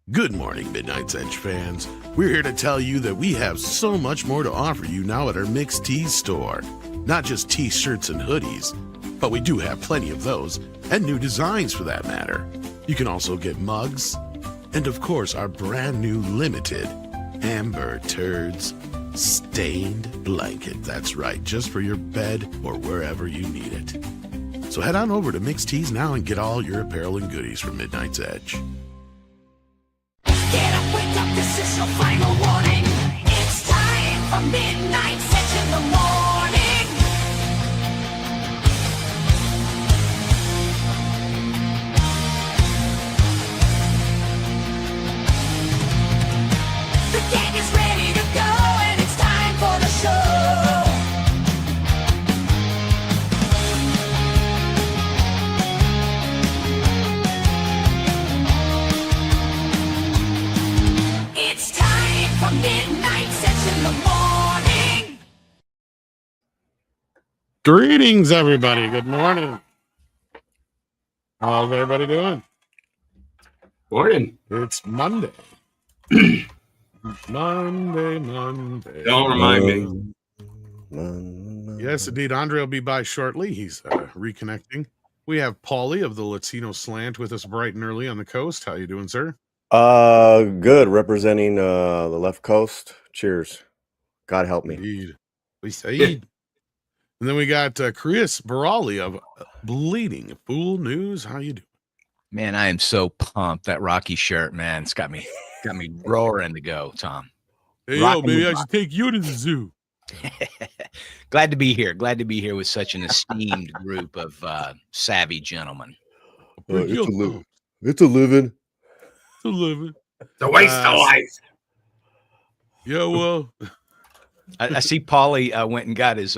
Good morning, Midnight's Edge fans. We're here to tell you that we have so much more to offer you now at our Mixed Tees store. Not just t-shirts and hoodies, but we do have plenty of those, and new designs for that matter. You can also get mugs, and of course our brand new limited Amber Turds stained blanket. That's right, just for your bed or wherever you need it. So head on over to Mixed Tees now and get all your apparel and goodies from Midnight's Edge. Get up, wake up, this is your final warning. It's time for Midnight's Edge in the morning. The gang is ready to go and it's time for the show. It's time for Midnight's Edge in the morning. Greetings, everybody. Good morning. How's everybody doing? Morning. It's Monday. Monday. Don't remind me. Yes, indeed. Andre will be by shortly. He's reconnecting. We have Paulie of the Latino Slant with us bright and early on the coast. How you doing, sir? Good. Representing the left coast. Cheers. God help me. Indeed. We say. And then we got Chris Barali of Bleeding Fool News. How you doing? Man, I am so pumped. That Rocky shirt, man, it's got me roaring to go, Tom. Hey, Rockin' maybe the I should take you to the zoo. Glad to be here. Glad to be here with such an esteemed group of savvy gentlemen. It's a living. To live. The waste of life. Yeah, well, I see Paulie went and got his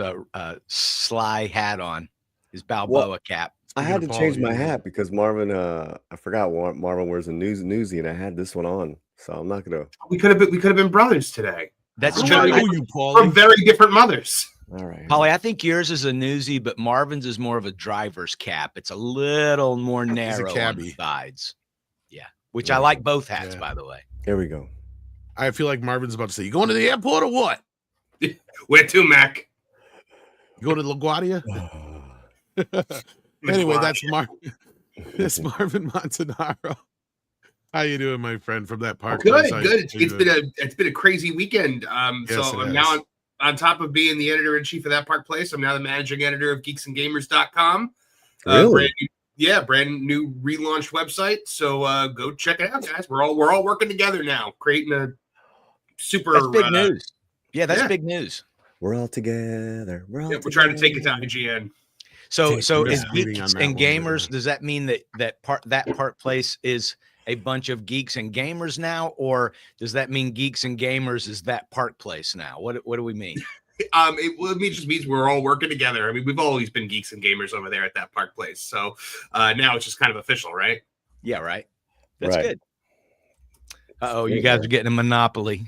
Sly hat on, his Balboa cap. I had to Speaking of change Paul, my yeah. hat because Marvin, I forgot Marvin wears a newsie, and I had this one on, so I'm not gonna. We could have been brothers today. That's I true. know you, Paulie. From very different mothers. All right, Paulie, I think yours is a newsie, but Marvin's is more of a driver's cap. It's a little more narrow on the cabbie. sides. Yeah, which I like both hats, Yeah. by the way. Here we go. I feel like Marvin's about to say, you going to the airport or what? Where to, Mac? You go to LaGuardia? Anyway, that's Marvin Montanaro. How you doing, my friend, from that park? Good, website? good. It's been a crazy weekend. Yes, So it I'm has. now on top of being the editor in chief of that Park Place. I'm now the managing editor of geeksandgamers.com. Really? Brand new relaunched website. So go check it out, guys. We're all working together now, creating a super. That's big news. Yeah, that's yeah. big news. We're all together. We're We're trying to take it to IGN. So Take is this meeting on geeks that and one, gamers? yeah. Does that mean that Park Place is a bunch of geeks and gamers now, or does that mean geeks and gamers is that Park Place now? What do we mean? It just means we're all working together. I mean, we've always been geeks and gamers over there at that Park Place. So now it's just kind of official, right? Yeah, right. That's Right. good. Oh, you There you guys go. are getting a monopoly.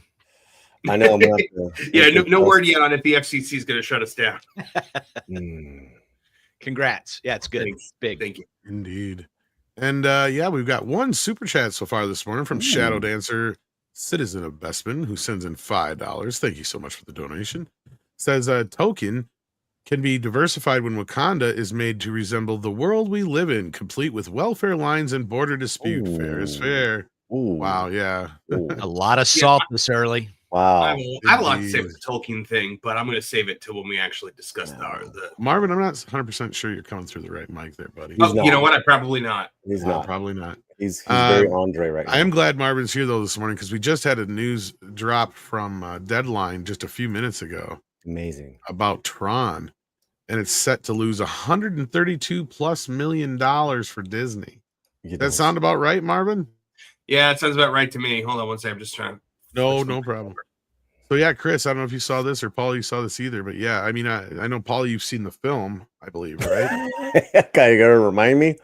I know. I'm gonna have to, Yeah, no word yet on if the FCC is going to shut us down. Mm. Congrats. Yeah, it's good. Thanks. Big. Thank you. Indeed. And yeah, we've got one super chat so far this morning from Shadow Dancer, Citizen of Bestman, who sends in $5. Thank you so much for the donation. Says a token can be diversified when Wakanda is made to resemble the world we live in, complete with welfare lines and border dispute. Fair is Ooh. fair. Ooh. Wow, yeah. Ooh. A lot of salt this early. I Wow. have a lot to say indeed. with the Tolkien thing, but I'm going to save it till when we actually discuss the. Marvin, I'm not 100% sure you're coming through the right mic there, buddy. He's Oh, not. you know what? I probably not. He's No, not. probably not. He's very Um, Andre right now. I am glad Marvin's here though this morning because we just had a news drop from Deadline just a few minutes ago Amazing. about Tron, and it's set to lose $132+ million for Disney. You That don't- sound about right, Marvin? Yeah, it sounds about right to me. Hold on one second. I'm just trying. No, no problem. So yeah, Chris, I don't know if you saw this or Paul, you saw this either, but yeah, I mean, I know Paul, you've seen the film, I believe, right? Okay, you gotta remind me.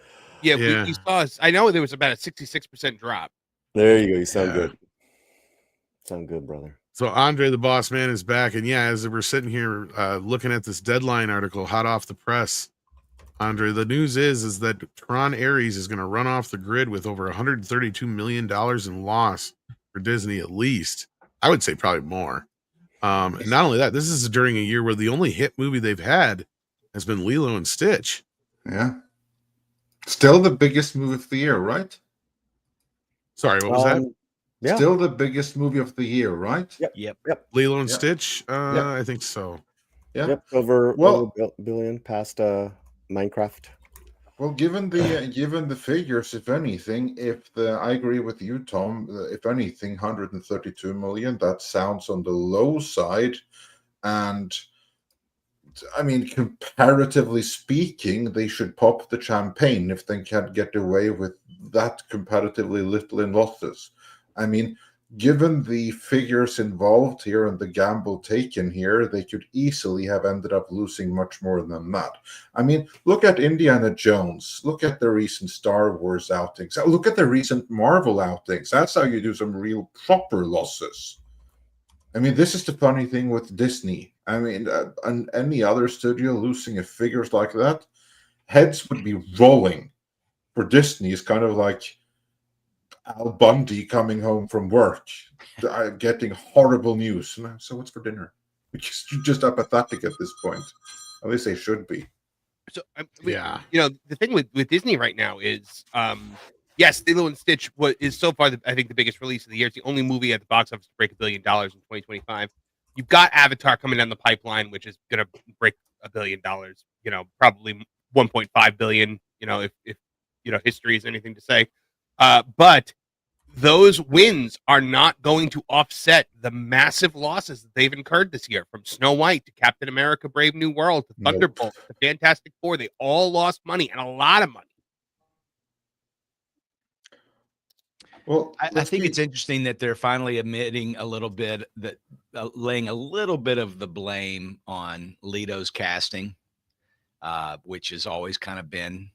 Yeah, Yeah. We saw. I know there was about a 66% drop. There you go. You sound Yeah. good. Sound good, brother. So Andre the Boss Man is back, and yeah, as we're sitting here looking at this Deadline article hot off the press, Andre, the news is that Tron Ares is going to run off the grid with over $132 million in loss for Disney, at least. I would say probably more. And not only that, this is during a year where the only hit movie they've had has been Lilo and Stitch. Yeah. Still the biggest movie of the year, right? Sorry, what was that? Yeah. Still the biggest movie of the year, right? Yep. Lilo and Yeah. Stitch? Yeah. I think so. Yeah. Yep. Over Well- billion past Minecraft. Well, given the figures, if anything, I agree with you, Tom. If anything, 132 million. That sounds on the low side, and I mean, comparatively speaking, they should pop the champagne if they can get away with that comparatively little in losses. I mean, given the figures involved here and the gamble taken here, they could easily have ended up losing much more than that. I mean, look at Indiana Jones. Look at the recent Star Wars outings. Look at the recent Marvel outings. That's how you do some real proper losses. I mean, this is the funny thing with Disney. I mean, and any other studio losing a figures like that, heads would be rolling. For Disney, it's kind of like Al Bundy coming home from work, getting horrible news. So what's for dinner? Which is just apathetic at this point. At least they should be. So Yeah. you know, the thing with Disney right now is, yes, Lilo and Stitch is so far I think the biggest release of the year. It's the only movie at the box office to break $1 billion in 2025. You've got Avatar coming down the pipeline, which is going to break $1 billion. You know, probably 1.5 billion. You know, if you know history is anything to say. But those wins are not going to offset the massive losses that they've incurred this year, from Snow White to Captain America: Brave New World to Nope. Thunderbolt to Fantastic Four. They all lost money, and a lot of money. Well, I think it's interesting that they're finally admitting a little bit that laying a little bit of the blame on Leto's casting, which has always kind of been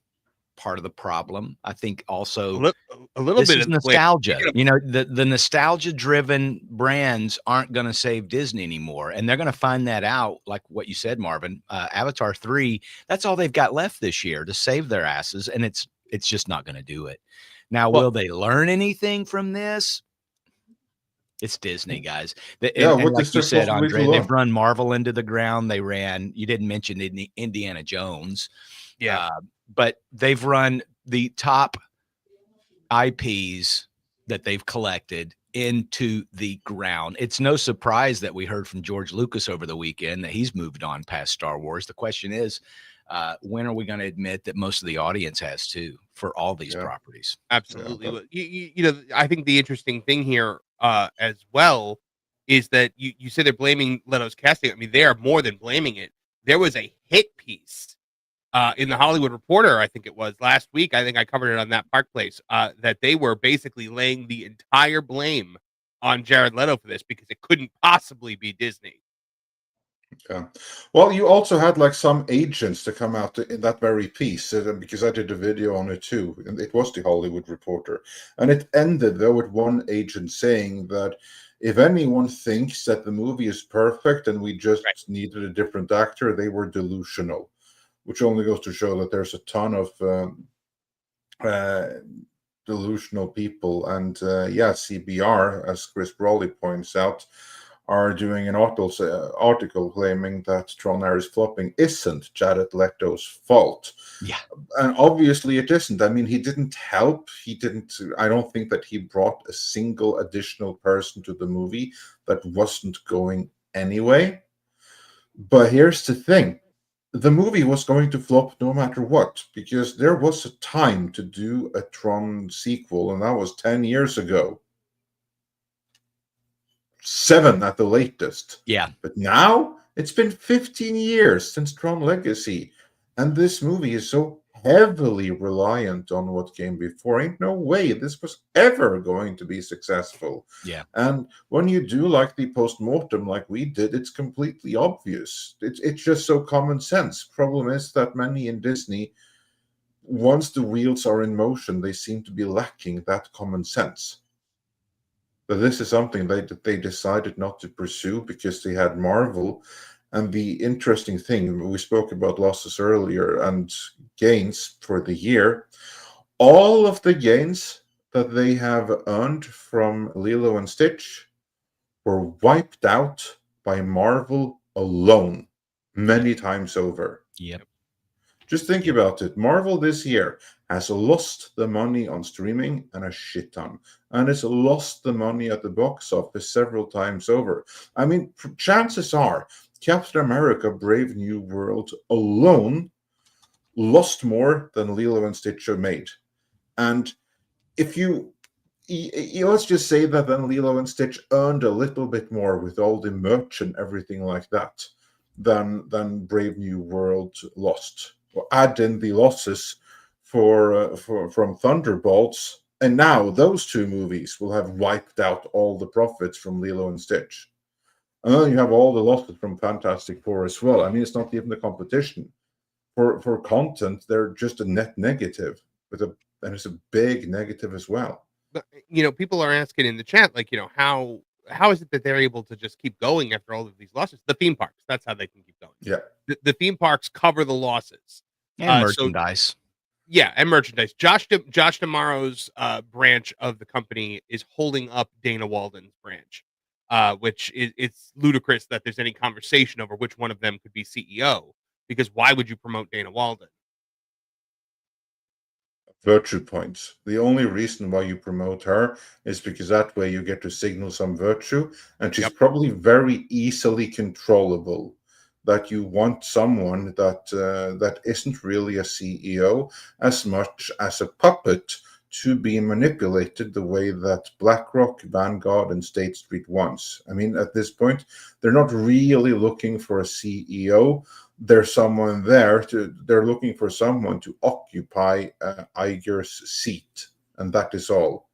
part of the problem. I think also A little this bit is of the blame. nostalgia. You know, the nostalgia driven brands aren't going to save Disney anymore, and they're going to find that out. Like what you said, Marvin, Avatar 3, that's all they've got left this year to save their asses, and it's just not going to do it. Now, will they learn anything from this? It's Disney, guys. And like you said, Andre, they've run Marvel into the ground. They ran, you didn't mention Indiana Jones. Yeah. But they've run the top IPs that they've collected into the ground. It's no surprise that we heard from George Lucas over the weekend that he's moved on past Star Wars. The question is, when are we going to admit that most of the audience has too for all these properties? Absolutely. Well, you know, I think the interesting thing here as well is that you say they're blaming Leto's casting. I mean, they are more than blaming it. There was a hit piece in the Hollywood Reporter, I think it was last week. I think I covered it on that Park Place, that they were basically laying the entire blame on Jared Leto for this because it couldn't possibly be Disney. Yeah. Well, you also had like some agents to come out in that very piece, because I did a video on it too, and it was the Hollywood Reporter, and it ended though with one agent saying that if anyone thinks that the movie is perfect and we just needed a different actor, they were delusional, which only goes to show that there's a ton of delusional people. And CBR, as Chris Brawley points out, are doing an article claiming that Tron Ares flopping isn't Jared Leto's fault. Yeah. And obviously it isn't. I mean, he didn't help. I don't think that he brought a single additional person to the movie that wasn't going anyway. But here's the thing. The movie was going to flop no matter what, because there was a time to do a Tron sequel, and that was 10 years ago. 7 at the latest. Yeah. But now it's been 15 years since Tron Legacy, and this movie is so heavily reliant on what came before. Ain't no way this was ever going to be successful. Yeah. And when you do like the post-mortem like we did, it's completely obvious. It's just so common sense. Problem is that many in Disney, once the wheels are in motion, they seem to be lacking that common sense. But this is something they decided not to pursue because they had Marvel, And the interesting thing, we spoke about losses earlier and gains for the year. All of the gains that they have earned from Lilo and Stitch were wiped out by Marvel alone many times over. Yep. Just think about it. Marvel this year has lost the money on streaming and a shit ton, and it's lost the money at the box office several times over. I mean, chances are Captain America Brave New World alone lost more than Lilo and Stitch have made. And if you let's just say that then Lilo and Stitch earned a little bit more with all the merch and everything like that than Brave New World lost. Or add in the losses from Thunderbolts, and now those two movies will have wiped out all the profits from Lilo and Stitch. And then you have all the losses from Fantastic Four as well. I mean, it's not even the competition. For content, they're just a net negative, and it's a big negative as well. But, people are asking in the chat, like, how is it that they're able to just keep going after all of these losses? The theme parks, that's how they can keep going. Yeah. The theme parks cover the losses. And merchandise. And merchandise. Josh D'Amaro's branch of the company is holding up Dana Walden's branch, which it's ludicrous that there's any conversation over which one of them could be CEO, because why would you promote Dana Walden? Virtue points. The only reason why you promote her is because that way you get to signal some virtue, and she's probably very easily controllable. That you want someone that isn't really a CEO as much as a puppet to be manipulated the way that BlackRock, Vanguard, and State Street wants. I mean, at this point, they're not really looking for a CEO. There's someone there they're looking for someone to occupy Iger's seat, and that is all.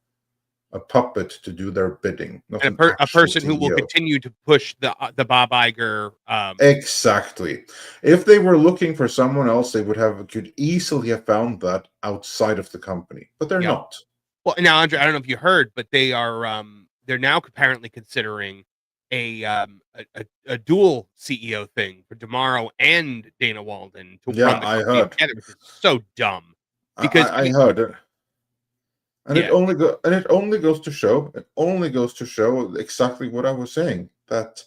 A puppet to do their bidding, not and a person who will CEO. continue to push the Bob Iger. Exactly. If they were looking for someone else, they could easily have found that outside of the company, but they're not. Well, now, Andre, I don't know if you heard, but they're now apparently considering a dual CEO thing for D'Amaro and Dana Walden to run the company together, which is so dumb. Because I heard it. And it only goes to show exactly what I was saying, that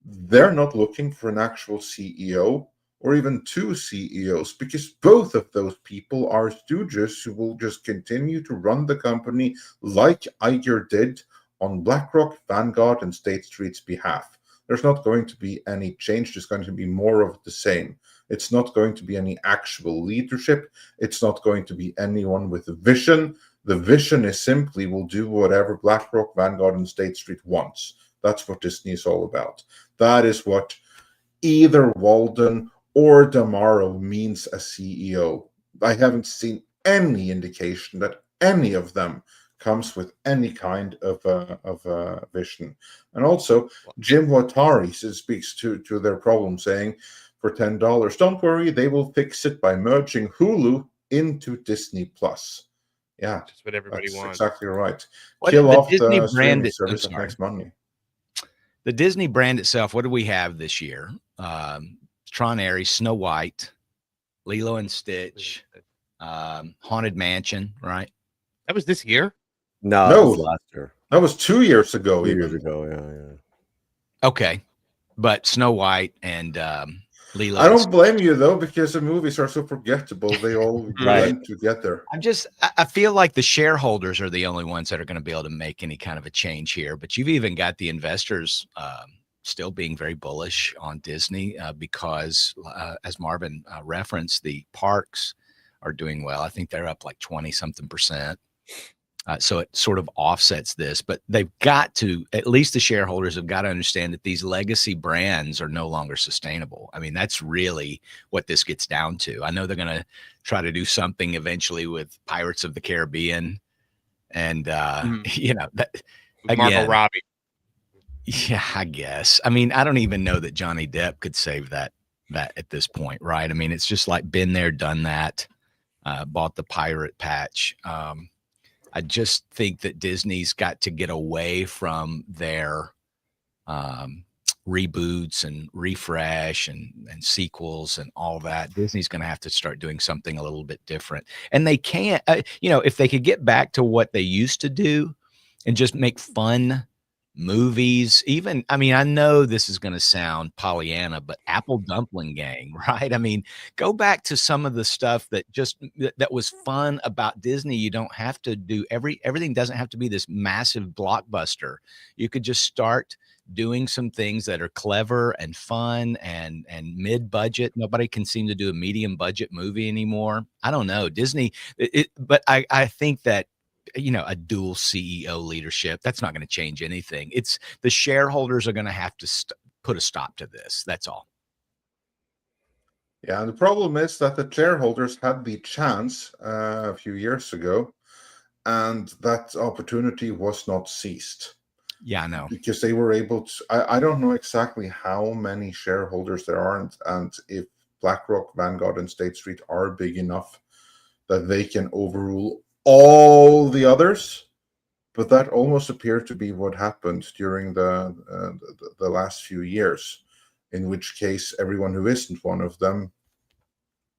they're not looking for an actual CEO or even two CEOs, because both of those people are stooges who will just continue to run the company like Iger did on BlackRock, Vanguard, and State Street's behalf. There's not going to be any change. There's going to be more of the same. It's not going to be any actual leadership. It's not going to be anyone with a vision. The vision is simply, we'll do whatever BlackRock, Vanguard, and State Street wants. That's what Disney is all about. That is what either Walden or D'Amaro means as CEO. I haven't seen any indication that any of them comes with any kind of a vision. And also, Jim Watari speaks to their problem, saying, for $10, don't worry, they will fix it by merging Hulu into Disney Plus. Yeah, that's what everybody wants. Exactly right. Kill off the streaming service that makes money. The Disney brand itself, what do we have this year? Tron Ares, Snow White, Lilo and Stitch, Haunted Mansion, right? That was this year? No, that was last year. That was 2 years ago. 2 years ago, yeah. Okay, but Snow White and Lilo. I don't blame you though, because the movies are so forgettable. They all blend together. I feel like the shareholders are the only ones that are going to be able to make any kind of a change here. But you've even got the investors still being very bullish on Disney because, as Marvin referenced, the parks are doing well. I think they're up like 20-something%. So it sort of offsets this, but they've got to, at least the shareholders have got to understand that these legacy brands are no longer sustainable. I mean, that's really what this gets down to. I know they're going to try to do something eventually with Pirates of the Caribbean and, you know, that again, Margot Robbie. Yeah, I guess. I mean, I don't even know that Johnny Depp could save that at this point, right? I mean, it's just like been there, done that, bought the pirate patch. I just think that Disney's got to get away from their reboots and refresh and sequels and all that. Disney's going to have to start doing something a little bit different. And they can't, if they could get back to what they used to do and just make fun movies, even, I mean, I know this is going to sound Pollyanna, but Apple Dumpling Gang, right? I mean, go back to some of the stuff that was fun about Disney. You don't have to do everything doesn't have to be this massive blockbuster. You could just start doing some things that are clever and fun and mid-budget. Nobody can seem to do a medium budget movie anymore. I don't know, Disney, but I think that, a dual CEO leadership, that's not going to change anything. It's the shareholders are going to have to put a stop to this. That's all. Yeah, and the problem is that the shareholders had the chance a few years ago, and that opportunity was not seized. Yeah, I know. Because they were able to, I don't know exactly how many shareholders there are, and if BlackRock, Vanguard, and State Street are big enough that they can overrule all the others. But that almost appeared to be what happened during the last few years, in which case everyone who isn't one of them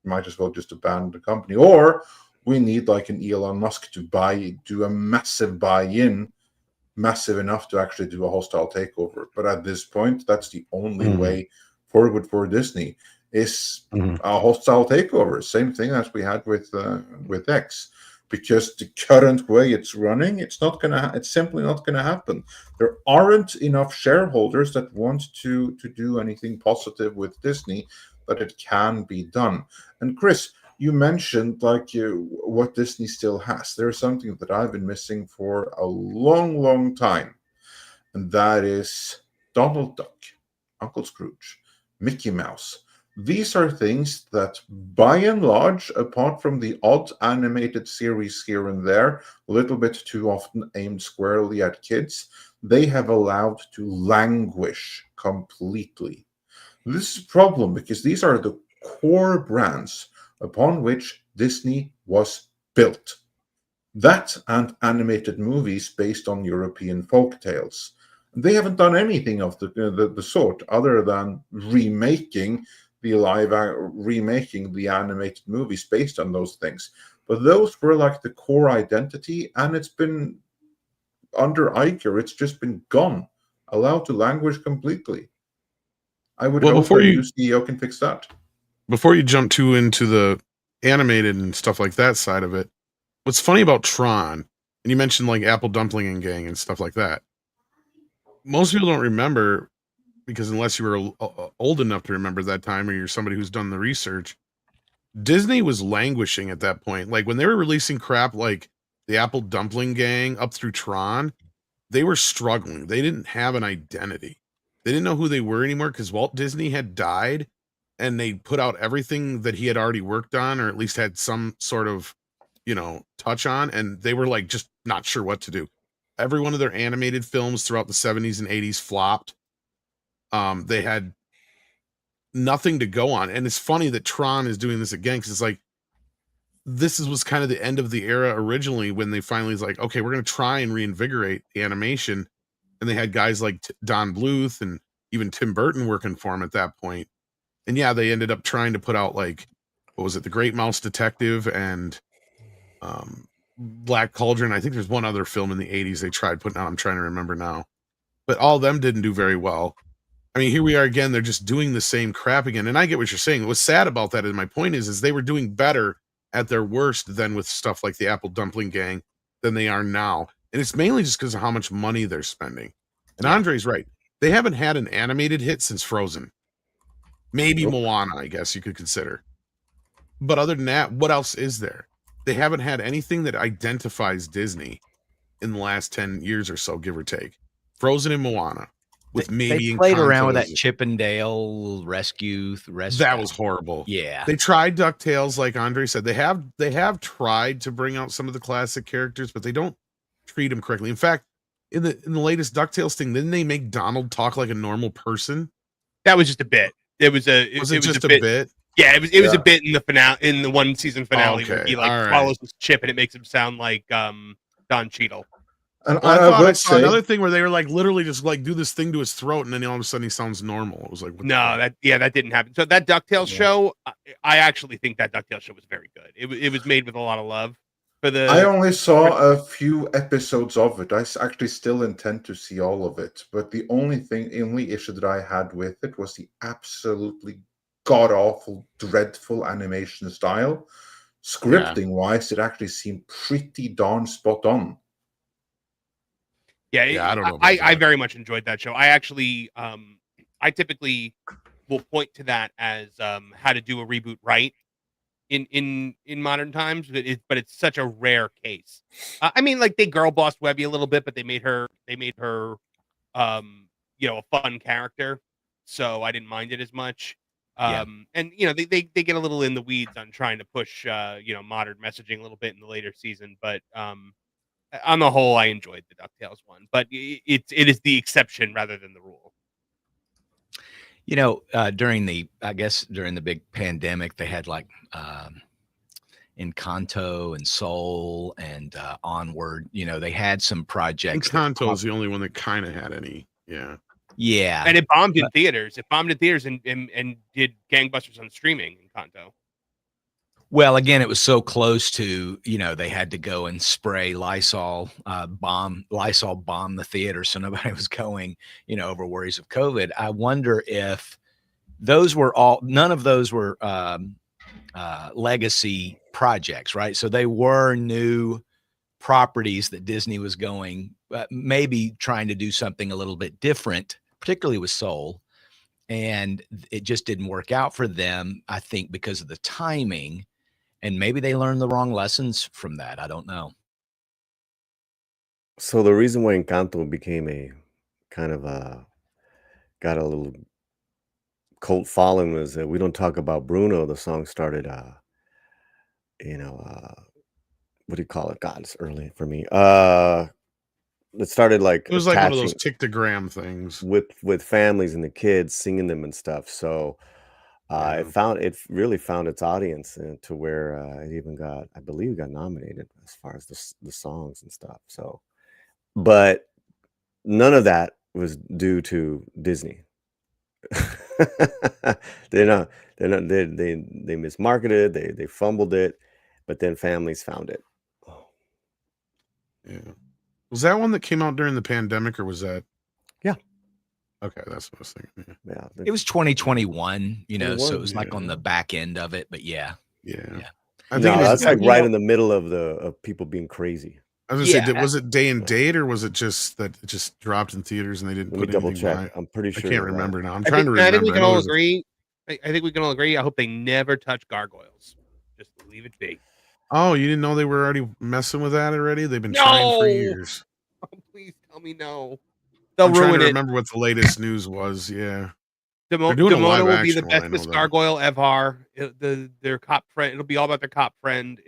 might as well just abandon the company. Or we need like an Elon Musk to do a massive buy-in, massive enough to actually do a hostile takeover. But at this point, that's the only way forward for Disney is a hostile takeover. Same thing as we had with X. Because the current way it's running, it's simply not gonna happen. There aren't enough shareholders that want to do anything positive with Disney that it can be done. And Chris, you mentioned what Disney still has. There's something that I've been missing for a long, long time, and that is Donald Duck, Uncle Scrooge, Mickey Mouse. These are things that, by and large, apart from the odd animated series here and there, a little bit too often aimed squarely at kids, they have allowed to languish completely. This is a problem because these are the core brands upon which Disney was built. That and animated movies based on European folk tales. They haven't done anything of the sort other than remaking the animated movies based on those things. But those were like the core identity, and it's been under Iger, it's just been gone, allowed to languish completely. I would hope the new CEO can fix that. Before you jump too into the animated and stuff like that side of it, what's funny about Tron, and you mentioned like Apple Dumpling Gang and stuff like that, most people don't remember, because unless you were old enough to remember that time, or you're somebody who's done the research, Disney was languishing at that point. Like when they were releasing crap like the Apple Dumpling Gang up through Tron, they were struggling. They didn't have an identity. They didn't know who they were anymore because Walt Disney had died, and they put out everything that he had already worked on, or at least had some sort of, touch on, and they were like just not sure what to do. Every one of their animated films throughout the 70s and 80s flopped. They had nothing to go on. And it's funny that Tron is doing this again, because it's like, was kind of the end of the era originally, when they finally was like, okay, we're going to try and reinvigorate the animation. And they had guys like Don Bluth and even Tim Burton working for him at that point. And yeah, they ended up trying to put out like, what was it? The Great Mouse Detective and Black Cauldron. I think there's one other film in the 80s they tried putting out. I'm trying to remember now. But all of them didn't do very well. I mean, here we are again. They're just doing the same crap again. And I get what you're saying. What's sad about that, and my point is they were doing better at their worst than with stuff like the Apple Dumpling Gang than they are now. And it's mainly just because of how much money they're spending. And Andre's right. They haven't had an animated hit since Frozen. Maybe Moana, I guess you could consider. But other than that, what else is there? They haven't had anything that identifies Disney in the last 10 years or so, give or take. Frozen and Moana. They played around with that Chippendale rescue. That was horrible. Yeah. They tried DuckTales, like Andre said. They have tried to bring out some of the classic characters, but they don't treat them correctly. In fact, in the latest DuckTales thing, didn't they make Donald talk like a normal person? That was just a bit. It was a bit. Yeah, it was a bit in the finale, in the one season finale, where he swallows his chip and it makes him sound like Don Cheadle. And Well, I thought I will saw say, another thing where they were like literally just like do this thing to his throat, and then all of a sudden he sounds normal. It was like, what the No, fuck? that didn't happen. So that DuckTales Yeah. show, I actually think that DuckTales show was very good. It was made with a lot of love for I the. only saw a few episodes of it. Actually still intend to see all of it, but the only issue that I had with it was the absolutely god awful, dreadful animation style. Scripting wise, it actually seemed pretty darn spot on. Yeah, Yeah, I don't know about I that. very much enjoyed that show. I actually, I typically will point to that as how to do a reboot right in modern times, but it's such a rare case. I mean, like they girl bossed Webby a little bit, but they made her a fun character, so I didn't mind it as much. Yeah. And they get a little in the weeds on trying to push modern messaging a little bit in the later season, but on the whole, I enjoyed the DuckTales one, but it is the exception rather than the rule. During the big pandemic, they had like Encanto and Soul and Onward. They had some projects. Encanto is the only one that kind of had any. Yeah. Yeah. And it bombed in theaters. It bombed in theaters and did gangbusters on streaming. Encanto. Well, again, it was so close to, they had to go and spray Lysol bomb the theater, so nobody was going, over worries of COVID. I wonder if none of those were legacy projects, right? So they were new properties that Disney was going, maybe trying to do something a little bit different, particularly with Soul. And it just didn't work out for them, I think, because of the timing. And maybe they learned the wrong lessons from that. I don't know. So the reason why Encanto became a kind of got a little cult following was that We Don't Talk About Bruno. The song started, what do you call it? God, it's early for me. It started like It was like one of those attaching tictogram things. with families and the kids singing them and stuff. So Yeah. it really found its audience to where it even I believe it got nominated as far as the songs and stuff. So, but none of that was due to Disney. They mismarketed, they fumbled it, but then families found it. Yeah. Was that one that came out during the pandemic, or was that? Yeah. Okay, that's what I was thinking. Yeah, It was 2021, so it 21, was like on yeah. the back end of it, but yeah. Yeah. Yeah. I think no, it was, that's like right in the middle of people being crazy. I was gonna Yeah. say, was it day and date, or was it just that it just dropped in theaters and they didn't Let me put double anything check. behind? I'm pretty I sure can't you're right. remember now. I'm I trying think, to I remember. think we I can know all it was agree. I think we can all agree. I hope they never touch gargoyles. Just leave it be. Oh, you didn't know they were already messing with that already? They've been trying for No! years. Oh, please tell me no. They'll I'm trying ruin to it. remember what the latest news was. Yeah. Demono doing a live will be the action one, I know bestest that. gargoyle ever. Their cop friend. It'll be all about their cop friend.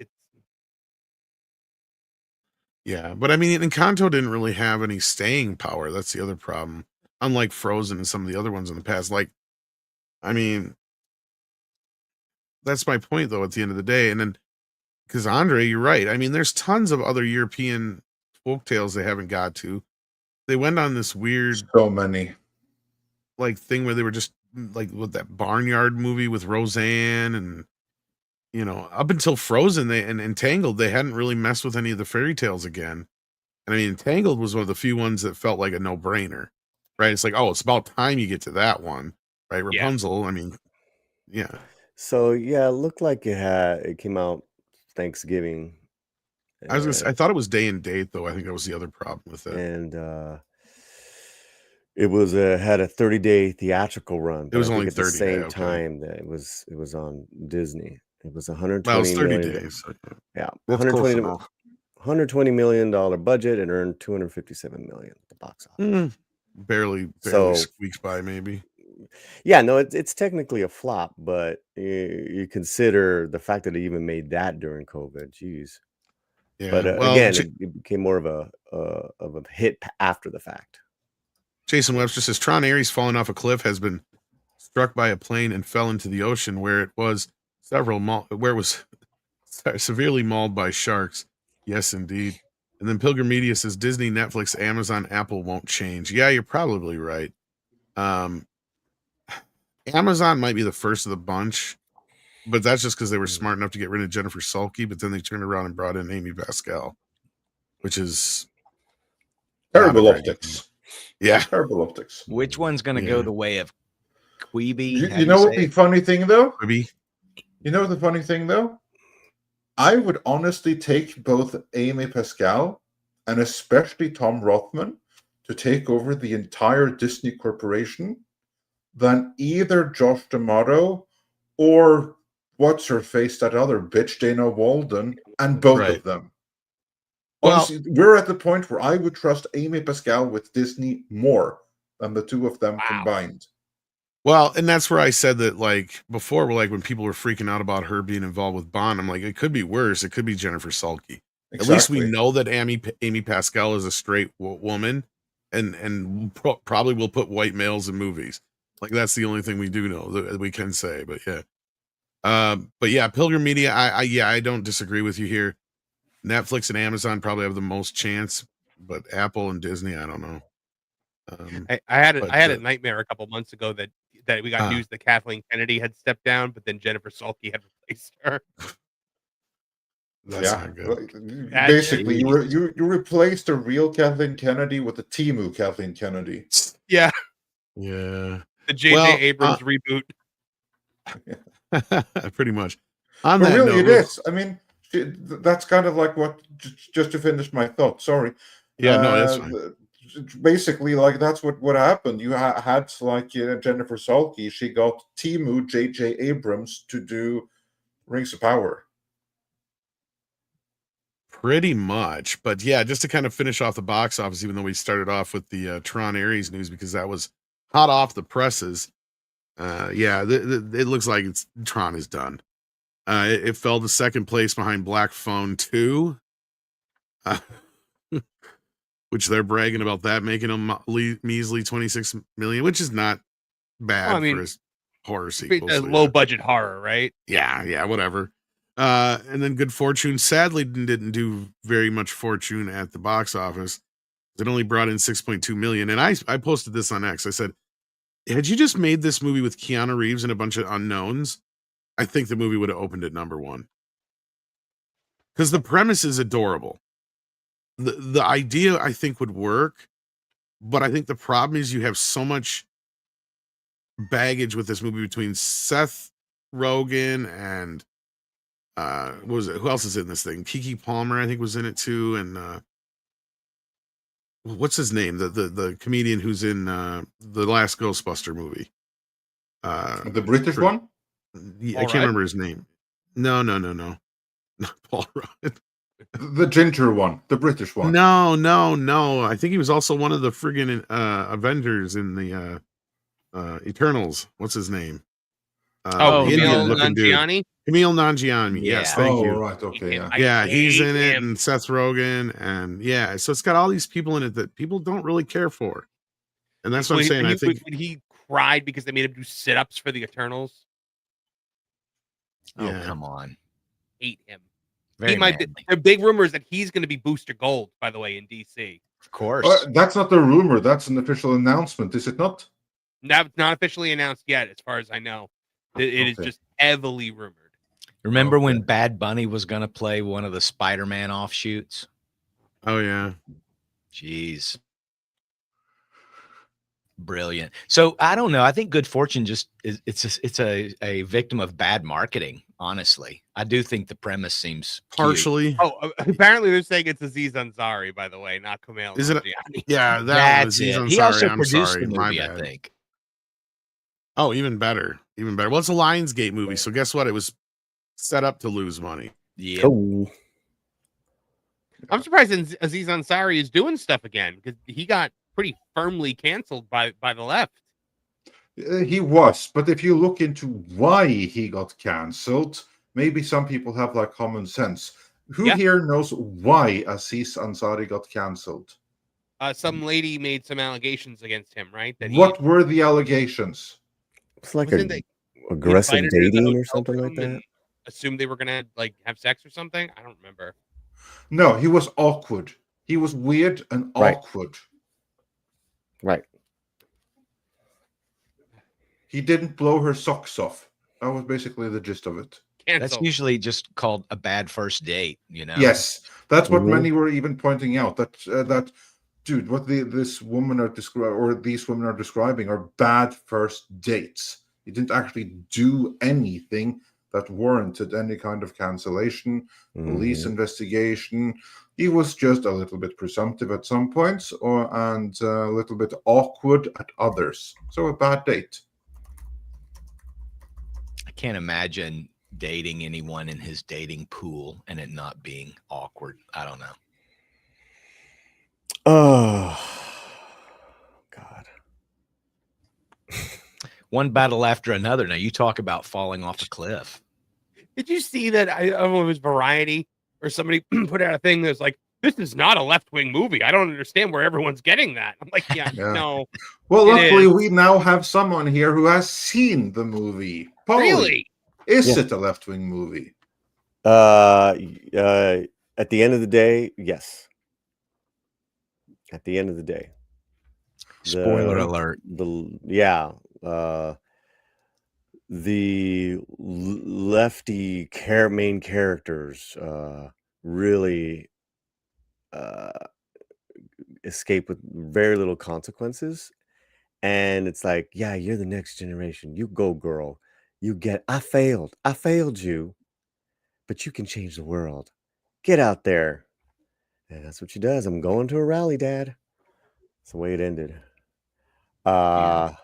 Yeah, but I mean, Encanto didn't really have any staying power. That's the other problem. Unlike Frozen and some of the other ones in the past. Like, I mean, that's my point, though, at the end of the day. And then, because Andre, you're right. I mean, there's tons of other European folk tales they haven't got to. They went on this weird, So many. like, thing where they were just, like, with that Barnyard movie with Roseanne and, up until Frozen and Entangled, they hadn't really messed with any of the fairy tales again. And I mean, Entangled was one of the few ones that felt like a no-brainer, right? It's like, oh, it's about time you get to that one, right? Yeah. Rapunzel, I mean, yeah. So yeah, it looked like it came out Thanksgiving. I was gonna say, I thought it was day and date, though. I think that was the other problem with it. And it was had a 30-day theatrical run. It was I think only at the 30 same day, okay. time that it was on Disney. It was 120 Well, it was 30 million. days. So, Yeah, that's close 120 enough. $120 million budget and earned 257 million at the box office. Barely So- squeaks by, maybe. Yeah, no, it's technically a flop, but you consider the fact that it even made that during COVID. Jeez. Yeah. But well, again, it became more of a hit after the fact. Jason Webster says Tron Ares falling off a cliff has been struck by a plane and fell into the ocean where it was severely mauled by sharks. Yes, indeed. And then Pilgrim Media says Disney, Netflix, Amazon, Apple won't change. Yeah, you're probably right. Amazon might be the first of the bunch, but that's just because they were smart enough to get rid of Jennifer Sulky, but then they turned around and brought in Amy Pascal, which is Terrible not a great optics. Yeah. Terrible optics. Which one's going to go Yeah. the way of Queeby? You, How you do know say what the it? funny thing though? Maybe. You know the funny thing though? I would honestly take both Amy Pascal and especially Tom Rothman to take over the entire Disney Corporation than either Josh D'Amato or what's her face, that other bitch, Dana Walden, and both Right. of them. Well- Honestly, we're at the point where I would trust Amy Pascal with Disney more than the two of them Wow. combined. Well, and that's where I said that, like, before, like, when people were freaking out about her being involved with Bond, I'm like, it could be worse. It could be Jennifer Sulky. At least we Exactly. know that Amy Pascal is a straight woman and probably will put white males in movies. Like, that's the only thing we do know that we can say. But yeah, Pilgrim Media, I don't disagree with you here. Netflix and Amazon probably have the most chance, but Apple and Disney, I don't know. I had But, a nightmare a couple months ago that we got Ah. news that Kathleen Kennedy had stepped down, but then Jennifer Sulky had replaced her. That's Yeah, not good. That's basically, you replaced the real Kathleen Kennedy with the Timu Kathleen Kennedy. Yeah, Yeah. the J.J. Well, Abrams reboot. Pretty much. On But that really, note, it is. I mean, that's kind of like what. Just to finish my thought. Sorry. Yeah, no, that's fine. Basically, like that's what happened. You had like Jennifer Sulky. She got Timu J.J. Abrams to do Rings of Power. Pretty much. But yeah, just to kind of finish off the box office, even though we started off with the Tron Ares news because that was hot off the presses. Yeah, it looks like Tron is done. It fell to second place behind Black Phone 2, which they're bragging about that, making a measly 26 million, which is not bad Well, I mean, for a horror sequel. A so low yeah. budget horror, right? Yeah, whatever. And then Good Fortune sadly didn't do very much fortune at the box office. It only brought in 6.2 million. And I posted this on X. I said, had you just made this movie with Keanu Reeves and a bunch of unknowns, I think the movie would have opened at number one. Because the premise is adorable. The idea, I think, would work. But I think the problem is you have so much baggage with this movie between Seth Rogen and what was it? Who else is in this thing? Keke Palmer, I think, was in it too. And what's his name? The comedian who's in the last Ghostbuster movie. The British one? I Paul can't Rudd? remember his name. No. Not Paul Rudd. The ginger one, the British one. No. I think he was also one of the friggin' Avengers in the Eternals. What's his name? Oh, the Kumail Indian-looking dude. Nanjiani? Camille Nanjiani. Yes, Yeah. thank oh, you. right. Okay, yeah. I Yeah, he's hate in it, him. and Seth Rogen, and yeah, so it's got all these people in it that people don't really care for, and that's what I'm saying. I think, when he cried because they made him do sit-ups for the Eternals. Oh, yeah. come on. Hate him. Very He might be. manly. There are big rumors that he's going to be Booster Gold, by the way, in DC. Of course. That's not a rumor. That's an official announcement, is it not? Now, it's not officially announced yet, as far as I know. It is Okay. just heavily rumored. Remember when okay. Bad Bunny was going to play one of the Spider-Man offshoots? oh yeah, Jeez. Brilliant. So I don't know. I think Good Fortune just is it's a victim of bad marketing, honestly. I do think the premise seems cute. partially. Oh, apparently they're saying it's Aziz Ansari, by the way, not Kumail Is it a- Nanjiani. Yeah, that That's was. it. He also produced the my movie, I bad. think. Oh, even better. Well, it's a Lionsgate movie, so guess what? It was set up to lose money. Yeah. Oh, I'm surprised Aziz Ansari is doing stuff again because he got pretty firmly canceled by the left. He was, but if you look into why he got cancelled, maybe some people have like common sense. Who Yeah. here knows why Aziz Ansari got cancelled? Some lady made some allegations against him, right? That What were the allegations? it's like wasn't they- aggressive invited her to the dating or hotel something like room that. and assumed they were gonna like have sex or something. I don't remember. No, he was awkward. He was weird and Right. awkward. Right. He didn't blow her socks off. That was basically the gist of it. That's Cancel. usually just called a bad first date, you know? Yes, that's what Mhm. many were even pointing out. That dude, what this woman are describing, or these women are describing, are bad first dates. He didn't actually do anything that warranted any kind of cancellation, police Mhm. investigation. He was just a little bit presumptive at some points, and a little bit awkward at others. So a bad date. I can't imagine dating anyone in his dating pool and it not being awkward. I don't know. Oh, God. One battle after another. Now you talk about falling off a cliff. Did you see that? I don't know if it was Variety or somebody put out a thing that's like, this is not a left-wing movie. I don't understand where everyone's getting that. I'm like, yeah. No. Well, It luckily is. we now have someone here who has seen the movie. Paulie, Really? is Yeah. it a left-wing movie? At the end of the day, yes. At the end of the day. Spoiler The- alert. The lefty main characters really escape with very little consequences, and it's like, yeah, you're the next generation. You go, girl. I failed you, but you can change the world. Get out there. And that's what she does. I'm going to a rally, Dad. That's the way it ended. I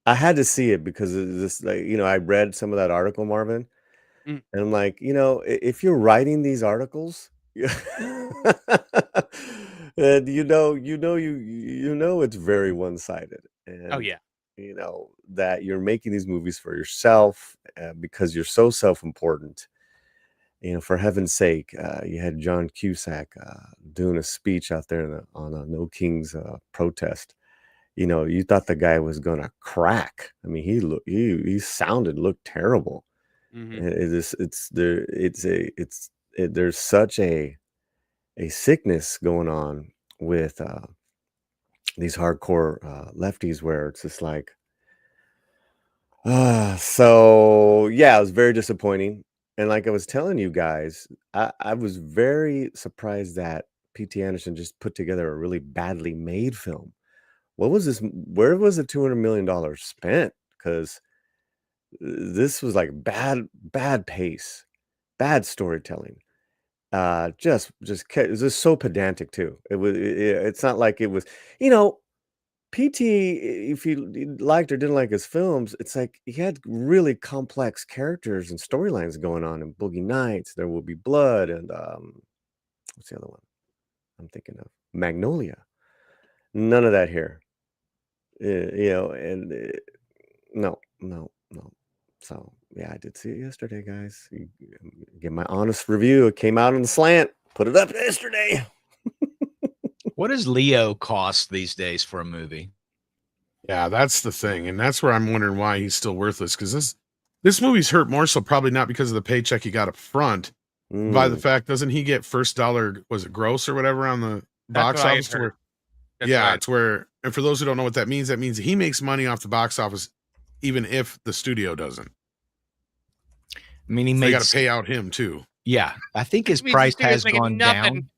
had to see it because of this, like, I read some of that article, Marvin, Mm. and I'm like, if you're writing these articles, and it's very one-sided, and Oh, yeah. that you're making these movies for yourself because you're so self-important. For heaven's sake, you had John Cusack doing a speech out there on a No Kings protest. You thought the guy was gonna crack. I mean, he looked terrible. Mhm. There's such a sickness going on with these hardcore lefties where it's just like, so yeah, it was very disappointing. And like I was telling you guys, I was very surprised that P.T. Anderson just put together a really badly made film. What was this? Where was the $200 million spent? Because this was like bad pace, bad storytelling. It was just so pedantic too. It's not like it was, PT. If you liked or didn't like his films, it's like he had really complex characters and storylines going on in Boogie Nights. There Will Be Blood, and what's the other one I'm thinking of? Magnolia. None of that here. No. So yeah, I did see it yesterday, guys. Give my honest review. It came out on the slant. Put it up yesterday. What does Leo cost these days for a movie? Yeah, that's the thing, and that's where I'm wondering why he's still worthless. Because this movie's hurt more so probably not because of the paycheck he got up front, by the fact doesn't he get first dollar, was it gross or whatever on the box what I had office? To heard. where, That's yeah, right. it's where, and for those who don't know what that means he makes money off the box office, even if the studio doesn't. I mean, he They made. got to pay out him too. Yeah, I think his Which means price the studio's has making gone nothing. down.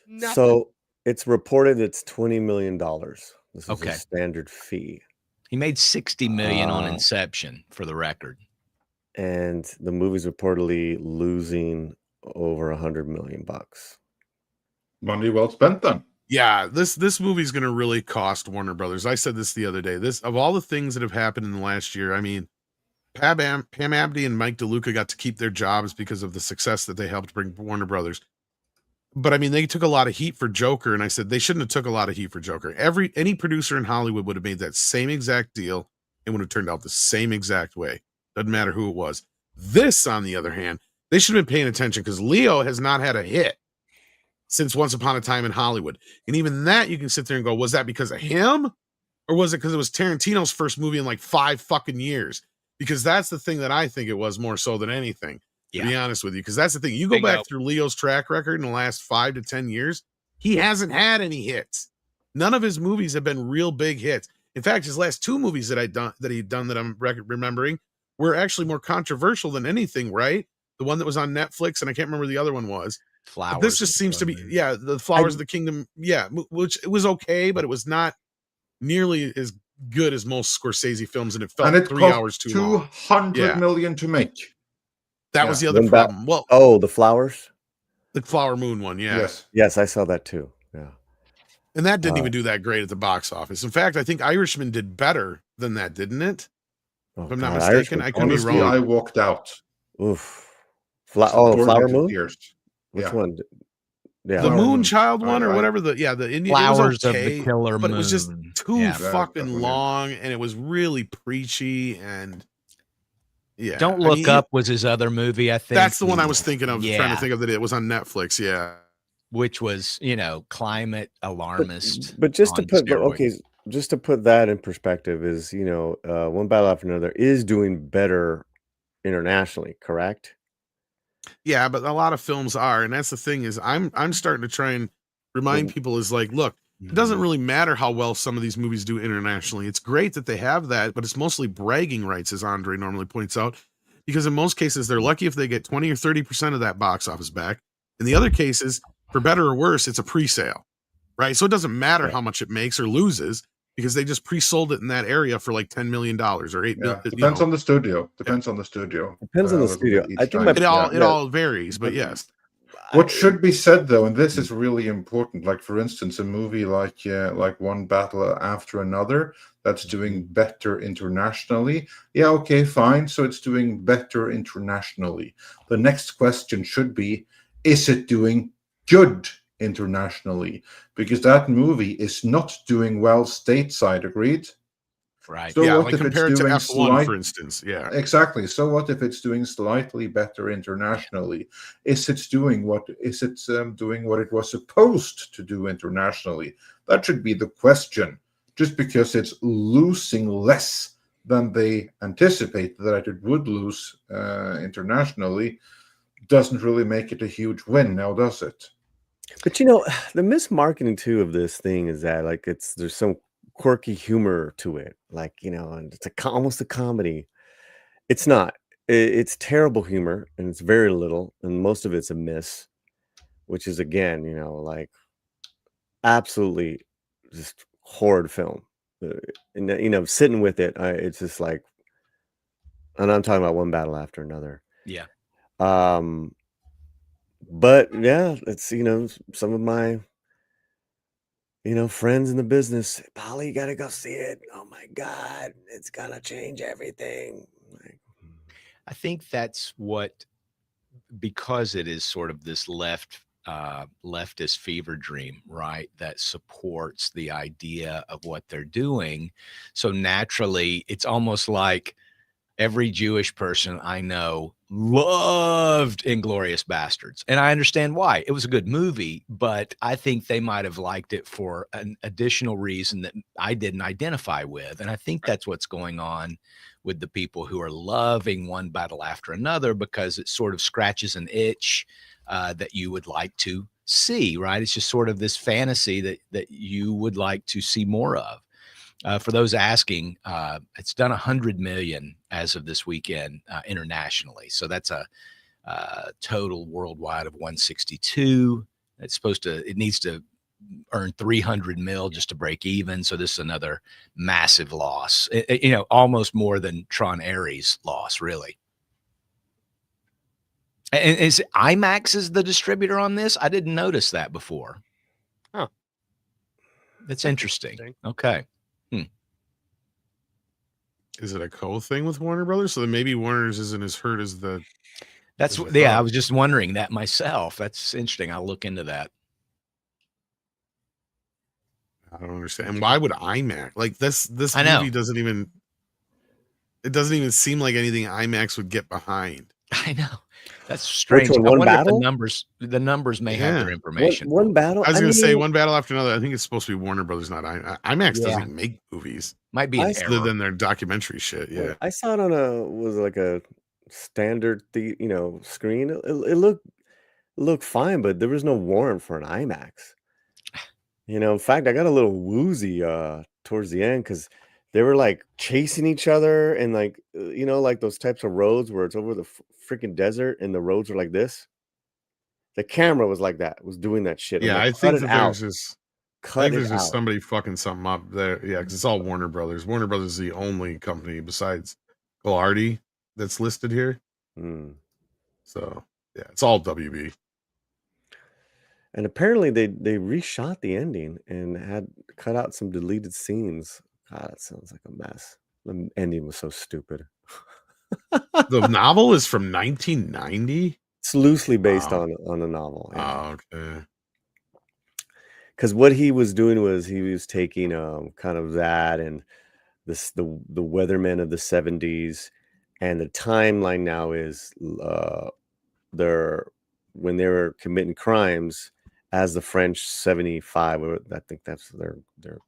Nothing. So it's reported it's $20 million. This is Okay. a standard fee. He made 60 million on Uh, Inception, for the record. And the movie's reportedly losing over $100 million. Money well spent then. Yeah, this movie's going to really cost Warner Brothers. I said this the other day. This, of all the things that have happened in the last year, I mean, Pam Abdi and Mike DeLuca got to keep their jobs because of the success that they helped bring Warner Brothers. But I mean, they took a lot of heat for Joker, and I said they shouldn't have took a lot of heat for Joker. Any producer in Hollywood would have made that same exact deal. It would have turned out the same exact way. Doesn't matter who it was. This, on the other hand, they should have been paying attention because Leo has not had a hit since Once Upon a Time in Hollywood. And even that, you can sit there and go, was that because of him? Or was it because it was Tarantino's first movie in like 5 fucking years? Because that's the thing that I think it was more so than anything, to be honest with you. Because that's the thing. You go Bingo. back through Leo's track record in the last 5 to 10 years, He hasn't had any hits. None of his movies have been real big hits. In fact, his last 2 movies that he'd done that I'm remembering were actually more controversial than anything, right? The one that was on Netflix, and I can't remember the other one was. Flowers. But this just seems to be, the Flowers of the Kingdom, which it was okay, but it was not nearly as good as most Scorsese films, and it felt And it 3 cost hours too long. 200 million to make. That was the other One ba- problem. Well, Oh, The Flowers. the Flower Moon one, yeah. Yes. Yes, I saw that too. Yeah. And that didn't even do that great at the box office. In fact, I think Irishman did better than that, didn't it? Oh, If I'm not God, mistaken, Irishman. I could be Honestly, wrong. I walked out. Oof. Tore Flower into Moon. tears. Which Yeah. one? Yeah. The Flower Moon Moon. Child one or I- whatever the Indian Flowers it was of okay, the Killer but it was just Moon. too Yeah. fucking Definitely. long, and it was really preachy, and Don't I Look mean, Up was his other movie, I think. That's the one I was thinking of, trying Yeah. to think of that it was on Netflix. Yeah. Which was, climate alarmist. But just to on put steroids. just to put that in perspective is, One Battle After Another is doing better internationally, correct? Yeah, but a lot of films are, and that's the thing is I'm starting to try and remind people is like, look, it doesn't really matter how well some of these movies do internationally. It's great that they have that, but it's mostly bragging rights, as Andre normally points out, because in most cases they're lucky if they get 20 or 30% of that box office back. In the other cases, for better or worse, it's a pre-sale, right? So it doesn't matter how much it makes or loses because they just pre-sold it in that area for like $10 million or $8 million. Depends on the studio. Depends on the studio. Depends on the a little studio. bit I each think time. It all varies, but yes. What should be said though, and this is really important, like for instance, a movie like One Battle After Another that's doing better internationally. Yeah, okay, fine. So it's doing better internationally. The next question should be, is it doing good internationally? Because that movie is not doing well stateside, agreed? Right. So Yeah, what like if it's compared to doing F1, for instance. Yeah. Exactly. So what if it's doing slightly better internationally? Is it doing what it was supposed to do internationally? That should be the question. Just because it's losing less than they anticipated that it would lose internationally doesn't really make it a huge win, now does it? But the mismarketing too of this thing is that like there's some quirky humor to it, like and it's almost a comedy. It's not. It's terrible humor, and it's very little, and most of it's a miss, which is again, like absolutely just horrid film. And sitting with it, it's just like, and I'm talking about One Battle After Another. Yeah. But yeah, it's some of my friends in the business. Polly, you gotta go see it. Oh my God, it's gonna change everything. I think that's what, because it is sort of this leftist fever dream, right? That supports the idea of what they're doing. So naturally, it's almost like every Jewish person I know loved Inglorious Bastards. And I understand why. It was a good movie, but I think they might have liked it for an additional reason that I didn't identify with. And I think that's what's going on with the people who are loving One Battle After Another, because it sort of scratches an itch that you would like to see, right? It's just sort of this fantasy that you would like to see more of. For those asking, it's done 100 million as of this weekend internationally. So that's a total worldwide of 162. It needs to earn 300 mil just to break even. So this is another massive loss, almost more than Tron Ares loss, really. And is IMAX is the distributor on this? I didn't notice that before. Huh. That's interesting. Okay. Is it a co-thing with Warner Brothers? So then maybe Warner's isn't as hurt as the. That's as I yeah. thought. I was just wondering that myself. That's interesting. I'll look into that. I don't understand. And why would IMAX like this? This I know. movie doesn't even. It doesn't even seem like anything IMAX would get behind. I know. That's strange. one, I One wonder if Battle? the numbers may have their information. One Battle. I was going to say mean, One Battle After Another. I think it's supposed to be Warner Brothers, not IMAX. Yeah. Doesn't even make movies Might be an other error. than their documentary shit. Yeah. I saw it on a standard screen. It looked fine, but there was no warrant for an IMAX. You know, in fact, I got a little woozy towards the end because they were like chasing each other and like you know, like those types of roads where it's over the freaking desert and the roads are like this. The camera was like that, was doing that shit. I'm Yeah, like, I cut think it that out, I cut think it there's just out. somebody fucking something up there. Yeah, because it's all Warner Brothers. Warner Brothers is the only company besides Glardy that's listed here. Mm. So yeah, it's all WB. And apparently they reshot the ending and had cut out some deleted scenes. God, that sounds like a mess. The ending was so stupid. The novel is from 1990. It's loosely based Wow. on a novel. Oh, okay. Because what he was doing was he was taking kind of that and the weathermen of the 70s, and the timeline now is they're when they were committing crimes as the French 75, or I think that's their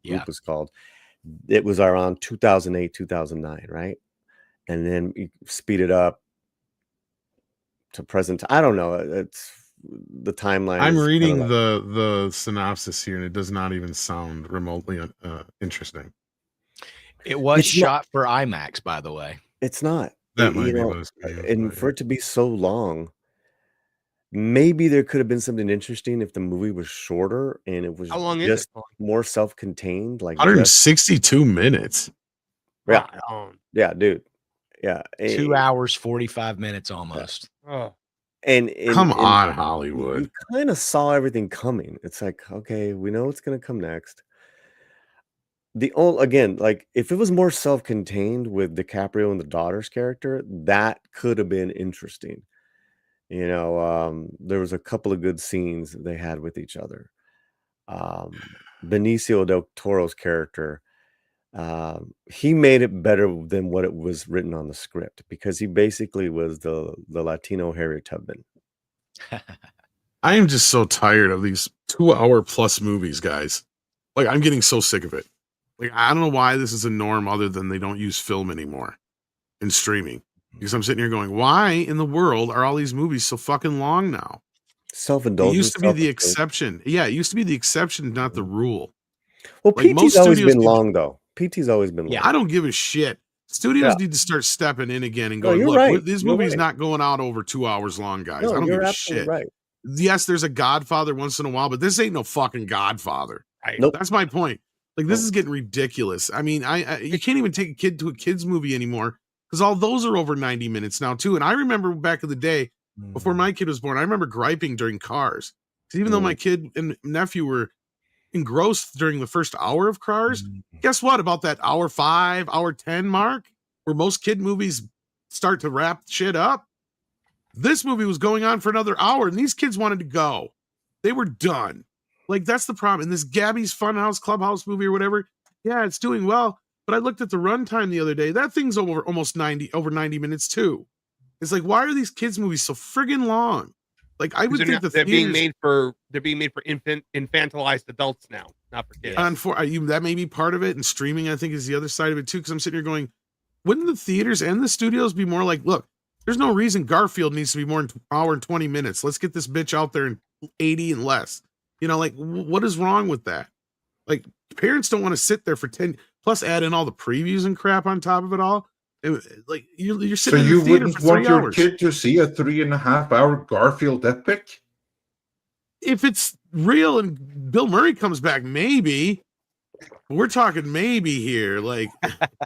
Yeah. group was called. It was around 2008, 2009, right? And then you speed it up to present. I don't know. It's the timeline. I'm is kinda reading like, the synopsis here, and it does not even sound remotely interesting. It was It's not- shot for IMAX, by the way. it's not. That You might be know, what it's being, and but for it to be so long, maybe there could have been something interesting if the movie was shorter and it was How long is it? just more self-contained, like just 162 minutes. yeah, Right on. yeah, dude, yeah, 2 hours 45 minutes almost. Oh, and Come on, you Hollywood. kind of saw everything coming. It's like, okay, we know what's gonna come next. The old again, like if it was more self-contained with DiCaprio and the daughter's character, that could have been interesting. You know, there was a couple of good scenes that they had with each other. Benicio del Toro's character, he made it better than what it was written on the script because he basically was the Latino Harriet Tubman. I am just so tired of these 2-hour plus movies, guys. Like, I'm getting so sick of it. Like, I don't know why this is a norm other than they don't use film anymore in streaming. Because I'm sitting here going, why in the world are all these movies so fucking long now? It Self-indulgent. used to be the self-indulgent. exception. Yeah, it used to be the exception, not the rule. Well, Like, PT's most always studios been need- long though. PT's always been long. Yeah. I don't give a shit. Studios Yeah. need to start stepping in again and No, going, you're look, right. this You're movie's right. not going out over 2 hours long, guys. No, I don't you're give a absolutely shit. right. Yes, there's a Godfather once in a while, but this ain't no fucking Godfather. right. Nope. That's my point. Like, this Nope. is getting ridiculous. I mean, you can't even take a kid to a kid's movie anymore because all those are over 90 minutes now too. And I remember back in the day before my kid was born, I remember griping during Cars. 'Cause even though my kid and nephew were engrossed during the first hour of Cars, guess what? About that hour 5, hour 10 mark, where most kid movies start to wrap shit up, this movie was going on for another hour, and these kids wanted to go. They were done. Like, that's the problem. And this Gabby's Funhouse Clubhouse movie or whatever, yeah, it's doing well. But I looked at the runtime the other day. That thing's over 90 minutes too. It's like, why are these kids movies so friggin' long? Like, I would think they're being made for infantilized adults now, not for kids. that may be part of it, and streaming I think is the other side of it too. Because I'm sitting here going, wouldn't the theaters and the studios be more like, look, there's no reason Garfield needs to be more than an hour and 20 minutes. Let's get this bitch out there in 80 and less. You know, like, what is wrong with that? Like, parents don't want to sit there for 10 plus add in all the previews and crap on top of it all. Like, you're So sitting in you the theater wouldn't for want 3 your hours. kid to see a 3.5-hour Garfield epic? If it's real and Bill Murray comes back, maybe. We're talking maybe here. Like,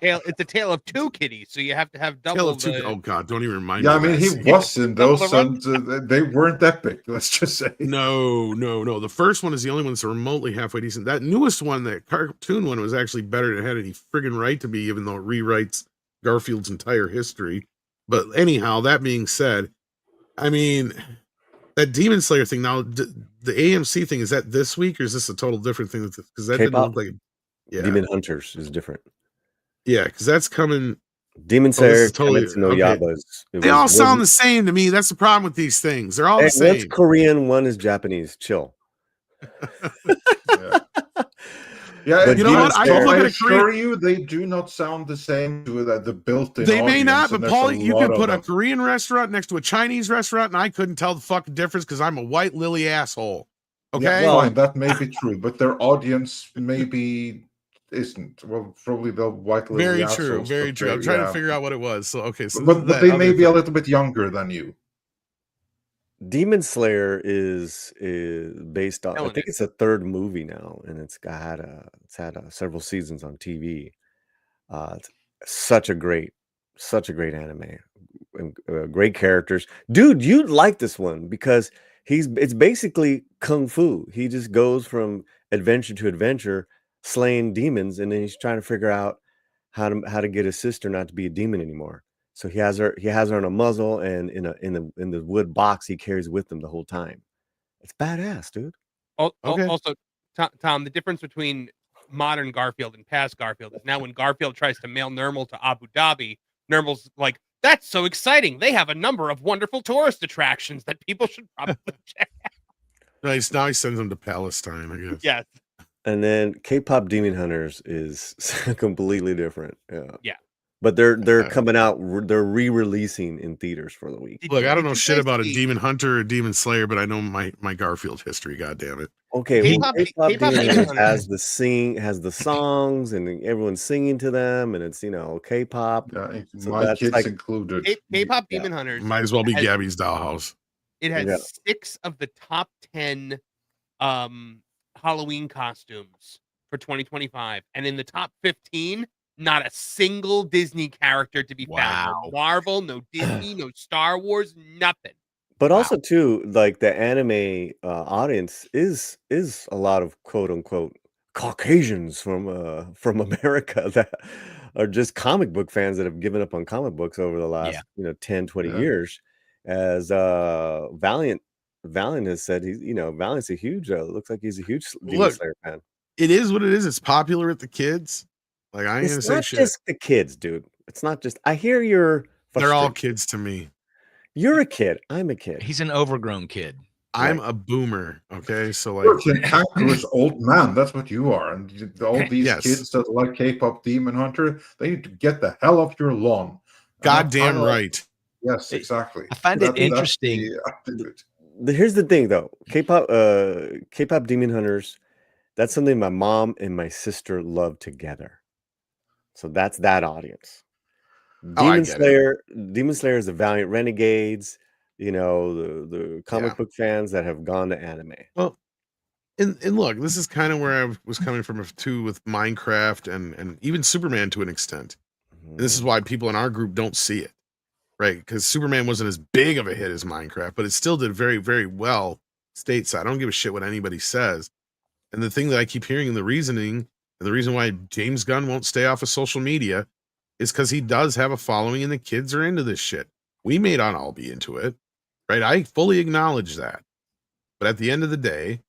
It's a tale of two kitties, so you have to have double. Tale of Two. the- Oh God, don't even remind Yeah, I me. mean, of he that scene. was in Double those, the and they weren't epic. Let's just say. No. The first one is the only one that's remotely halfway decent. That newest one, that cartoon one, was actually better. It had any friggin' right to be, even though it rewrites Garfield's entire history. But anyhow, that being said, I mean, that Demon Slayer thing now, the AMC thing, is that this week or is this a total different thing? Because that didn't K-pop? look like, yeah, Demon Hunters is different. yeah, because that's coming. Demon this Slayer, is totally- Kimetsu no okay. Yaiba They all sound the same to me. That's the problem with these things. They're all the One's same. Korean, one is Japanese. Chill. Yeah, But you know what? I Tom, can look I at a assure you, they do not sound the same to the built-in. They may not, audience, and but there's Paul, a you lot could of put a them. Korean restaurant next to a Chinese restaurant, and I couldn't tell the fucking difference because I'm a white lily asshole. Okay. Yeah, Well- fine, that may be true, but their audience maybe isn't. Well, probably they'll white little Very true. assholes, Very but true. I'm they- trying yeah. to figure out what it was. So okay. So this is But the they may other be a thing. little bit younger than you. Demon Slayer is based on. I Killing think it. it's a third movie now, and it's had several seasons on TV. It's such a great anime, and great characters, dude. You'd like this one because it's basically kung fu. He just goes from adventure to adventure, slaying demons, and then he's trying to figure out how to get his sister not to be a demon anymore. So he has her on a muzzle and in the wood box he carries with him the whole time. It's badass, dude. Okay. Also, Tom, the difference between modern Garfield and past Garfield is now when Garfield tries to mail Nermal to Abu Dhabi, Nermal's like, "That's so exciting! They have a number of wonderful tourist attractions that people should probably check." Nice. Now he sends them to Palestine, I guess. Yes. And then K-pop Demon Hunters is completely different. Yeah. But they're Okay. coming out. They're re-releasing in theaters for the week. Look, I don't Did know you shit guys about a see- Demon Hunter or Demon Slayer, but I know my Garfield history. God damn it. Okay, K-pop- well, K-pop K-pop Demon Demon Hunters Hunters. has the songs, and everyone's singing to them, and it's K-pop. Yeah, So my that's kids like- included. K-pop Yeah. Demon Hunters. Might as well be has- Gabby's dollhouse. It has Yeah. 6 of the top 10 Halloween costumes for 2025, and in the top 15, not a single Disney character to be found. Wow. No Marvel, no Disney, no Star Wars, nothing. But also too, like the anime audience is a lot of quote unquote Caucasians from America that are just comic book fans that have given up on comic books over the last 10, 20 Yeah. years. As Valiant has said, he's Valiant's a huge looks like he's a huge Demon Look, Slayer fan. It is what it is. It's popular with the kids. Like I ain't gonna It's say not shit. just the kids, dude. It's not just. I hear you're. They're all frustrated. kids to me. You're a kid. I'm a kid. He's an overgrown kid. I'm a boomer. Okay, so You're like, a cantankerous old man. That's what you are. And all these Yes. kids that like K-pop Demon Hunter, they need to get the hell off your lawn. And that's goddamn kinda- right. Yes, exactly. I find it That's interesting. the attitude. Here's the thing, though. K-pop Demon Hunters. That's something my mom and my sister love together. So that's that audience. Oh, I Demon get it. Slayer. Demon Slayer is the Valiant Renegades. The comic Yeah. book fans that have gone to anime. Well, and look, this is kind of where I was coming from too with Minecraft and even Superman to an extent. And this is why people in our group don't see it, right? Because Superman wasn't as big of a hit as Minecraft, but it still did very, very well stateside. I don't give a shit what anybody says. And the thing that I keep hearing in the reasoning, and the reason why James Gunn won't stay off of social media, is because he does have a following and the kids are into this shit. We may not all be into it, right? I fully acknowledge that. But at the end of the day,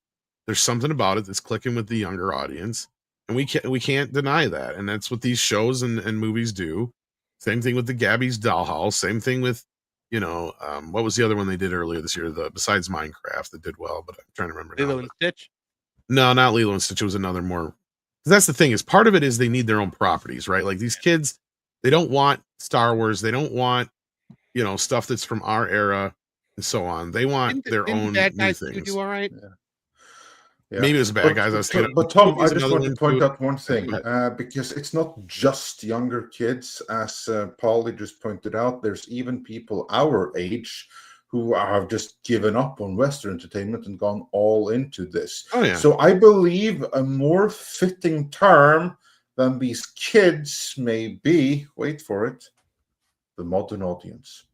there's something about it that's clicking with the younger audience. And we can't deny that. And that's what these shows and movies do. Same thing with the Gabby's Dollhouse. Same thing with, what was the other one they did earlier this year? Besides Minecraft that did well, but I'm trying to remember. Lilo now. and Stitch. No, not Lilo and Stitch. It was another more. 'Cause that's the thing is part of it is they need their own properties, right? Like these kids, they don't want Star Wars. They don't want, stuff that's from our era and so on. They want their own Bad new Guys things. do all right. Yeah. Maybe it was Bad Guys. I was thinking. But Tom, I Movie's just another want to one, point too. out one thing, Go ahead. because it's not just younger kids, as Paulie just pointed out. There's even people our age who have just given up on Western entertainment and gone all into this. Oh yeah. So I believe a more fitting term than these kids may be, wait for it, the modern audience.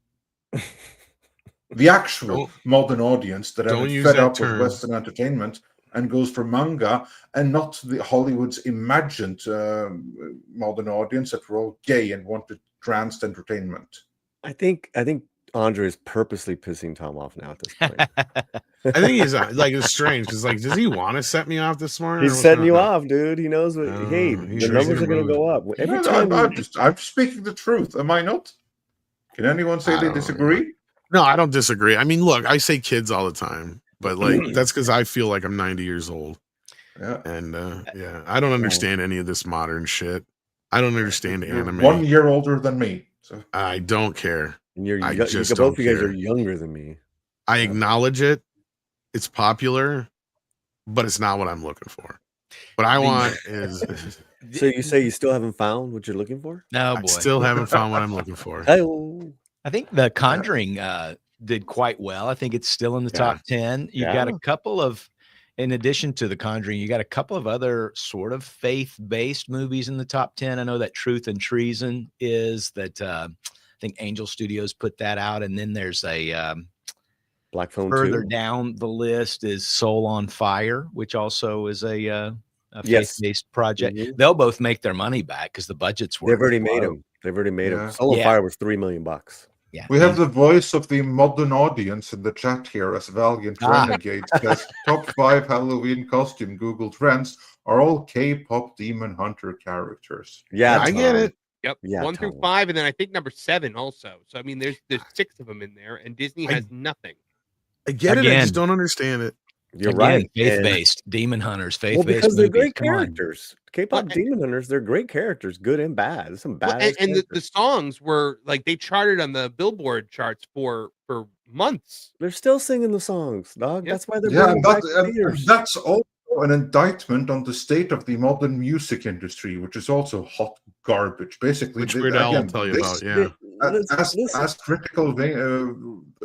The actual Don't- modern audience that don't have use fed that up term. with Western entertainment and goes for manga and not the Hollywood's imagined modern audience that were all gay and wanted trans entertainment. I think Andre is purposely pissing Tom off now at this point. I think he's like it's strange because like does he want to set me off this morning? or He's what's setting going you on? off, dude. He knows what. Hey, he's the numbers raising are going the to go up every No, time. I'm speaking the truth, am I not? Can anyone say I they don't know. disagree? No, I don't disagree. I mean, look, I say kids all the time, but like that's because I feel like I'm 90 years old, Yeah. and I don't understand any of this modern shit. I don't understand You're anime. 1 year older than me. So I don't care. And you're I you, just both of you don't guys are care. younger than me. I Yeah. acknowledge it. It's popular. but it's not what I'm looking for. What I want is So you say you still haven't found what you're looking for? No, I boy. still haven't found what I'm looking for. Oh, I think The Conjuring did quite well. I think it's still in the Yeah. top 10. You've got Yeah. a couple of, in addition to The Conjuring, you got a couple of other sort of faith-based movies in the top 10. I know that Truth and Treason is that. I think Angel Studios put that out, and then there's a Black Phone further 2. down the list is Soul on Fire, which also is a Yes. faith-based project. Mhm. They'll both make their money back because the budgets were. They've already made low. them. They've already made them. Yeah. Soul on Yeah. Fire was $3 million. Yeah, We have the voice of the modern audience in the chat here as Valiant Renegade says top 5 Halloween costume Google Trends are all K-pop Demon Hunter characters. Yeah, I get Tom. it. Yep, Yeah, 1 through Tom. 5, and then I think number 7 also. So I mean, there's 6 of them in there, and Disney I- has nothing. I get it. I Again. just don't understand it. You're Again, right. And- faith-based Demon Hunters, Well, faith-based because they're movies. great Come on. characters. K-pop Well, Demon Hunters, they're great characters, good and bad. There's some Well, bad. and the songs were like they charted on the Billboard charts for months. They're still singing the songs, dog. Yep. That's why they're Yeah, bringing and, back that, the and theaters. that's also an indictment on the state of the modern music industry, which is also hot garbage. Basically, Which Weird Al will again, tell you this- about. Yeah. as Critical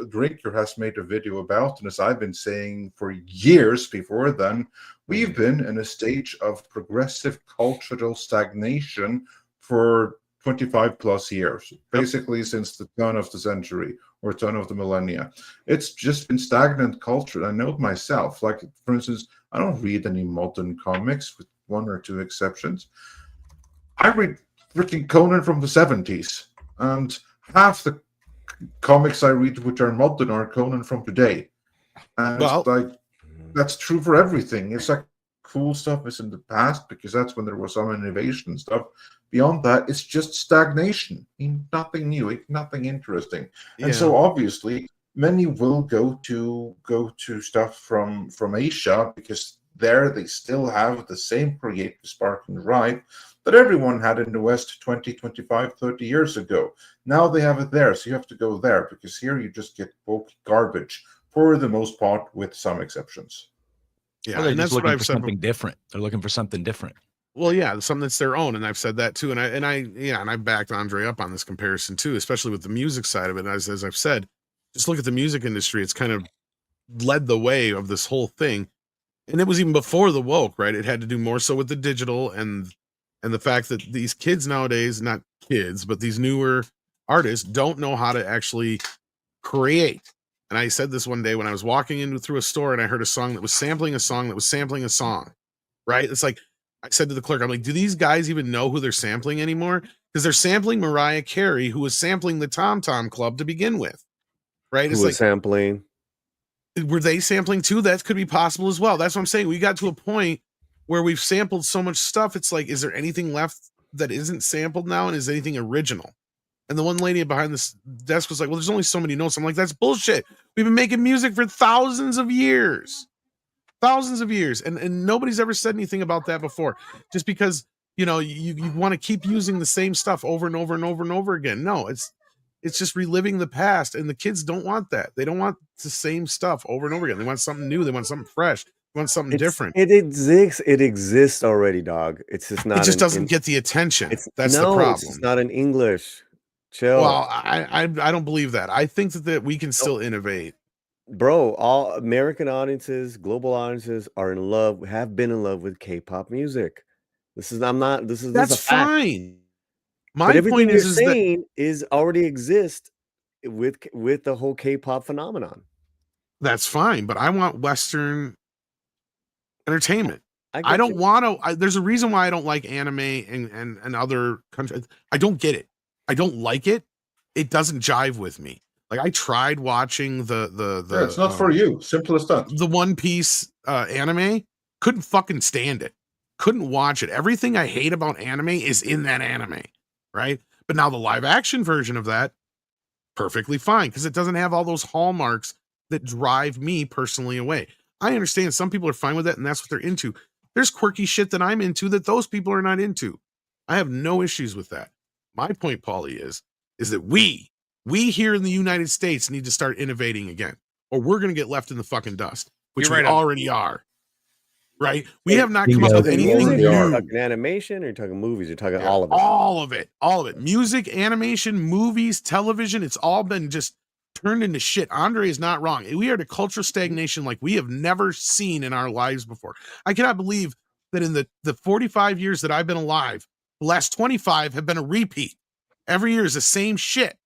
Drinker has made a video about, and as I've been saying for years before then, we've been in a stage of progressive cultural stagnation for 25 plus years, basically since the turn of the century or turn of the millennia. It's just been stagnant culture. I know it myself. Like, for instance, I don't read any modern comics with 1 or 2 exceptions. I read freaking Conan from the 70s, and half the comics I read which are modern are Conan from today. And Well- like that's true for everything. It's like cool stuff is in the past because that's when there was some innovation and stuff. Beyond that, it's just stagnation. Nothing new, nothing interesting. And so obviously many will go to stuff from Asia because there they still have the same creative spark and drive that everyone had in the West 20, 25, 30 years ago. Now they have it there, so you have to go there because here you just get woke garbage for the most part, with some exceptions. Yeah, Well, they're and just that's what looking I've for said. something different. They're looking for something different. Well, yeah, something that's their own, and I've said that too. And I backed Andre up on this comparison too, especially with the music side of it. As I've said, just look at the music industry; it's kind of led the way of this whole thing, and it was even before the woke, right? It had to do more so with the digital and the fact that these kids nowadays, not kids, but these newer artists don't know how to actually create. And I said this one day when I was walking through a store and I heard a song that was sampling a song that was sampling a song, right? It's like, I said to the clerk, I'm like, do these guys even know who they're sampling anymore? Because they're sampling Mariah Carey, who was sampling the Tom Tom Club to begin with, right? Who It's was like, sampling? were they sampling too? That could be possible as well. That's what I'm saying. We got to a point where we've sampled so much stuff. It's like, is there anything left that isn't sampled now? And is anything original? And the one lady behind this desk was like, well, there's only so many notes. I'm like, that's bullshit. We've been making music for thousands of years. And nobody's ever said anything about that before. Just because, you want to keep using the same stuff over and over and over and over again. No, it's just reliving the past. And the kids don't want that. They don't want the same stuff over and over again. They want something new. They want something fresh. They want something different. It exists. It exists already, dog. It's just not. It just doesn't get the attention. That's the problem. It's not in English. Chill. Well, I don't believe that. I think that we can still innovate. Bro, all American audiences, global audiences have been in love with K-pop music. This is a That's fact. fine. But My everything point you're is that saying is already exist with the whole K-pop phenomenon. that's fine, but I want Western entertainment. get I don't you. want to. There's a reason why I don't like anime and other countries. I don't get it. I don't like it. It doesn't jive with me. Like, I tried watching the Yeah, it's not for you. Simple as that. the One Piece anime. Couldn't fucking stand it. Couldn't watch it. Everything I hate about anime is in that anime, right? But now the live action version of that, perfectly fine, because it doesn't have all those hallmarks that drive me personally away. I understand some people are fine with it, and that's what they're into. There's quirky shit that I'm into that those people are not into. I have no issues with that. My point, Paulie, is that we here in the United States need to start innovating again, or we're going to get left in the fucking dust, which You're we right on. already are. right? We have not come up Bingo. with Talking anything music, We or are. you're new. talking animation, or you're talking movies, you're talking Yeah. all of it. All of it, music, animation, movies, television. It's all been just turned into shit. Andre is not wrong. We are at a cultural stagnation like we have never seen in our lives before. I cannot believe that in the 45 years that I've been alive, the last 25 have been a repeat. Every year is the same shit,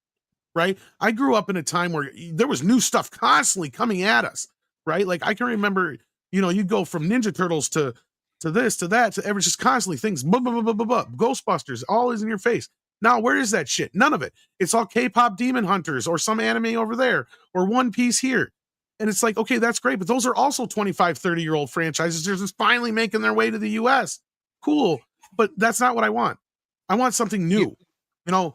right? I grew up in a time where there was new stuff constantly coming at us, right? Like I can remember, you'd go from Ninja Turtles to this, to that, to ever, just constantly things, Ghostbusters, all is in your face. Now, where is that shit? None of it. It's all K-pop Demon Hunters or some anime over there or One Piece here. And it's like, okay, that's great. But those are also 25, 30-year-old franchises. They're just finally making their way to the US. Cool. But that's not what I want. I want something new.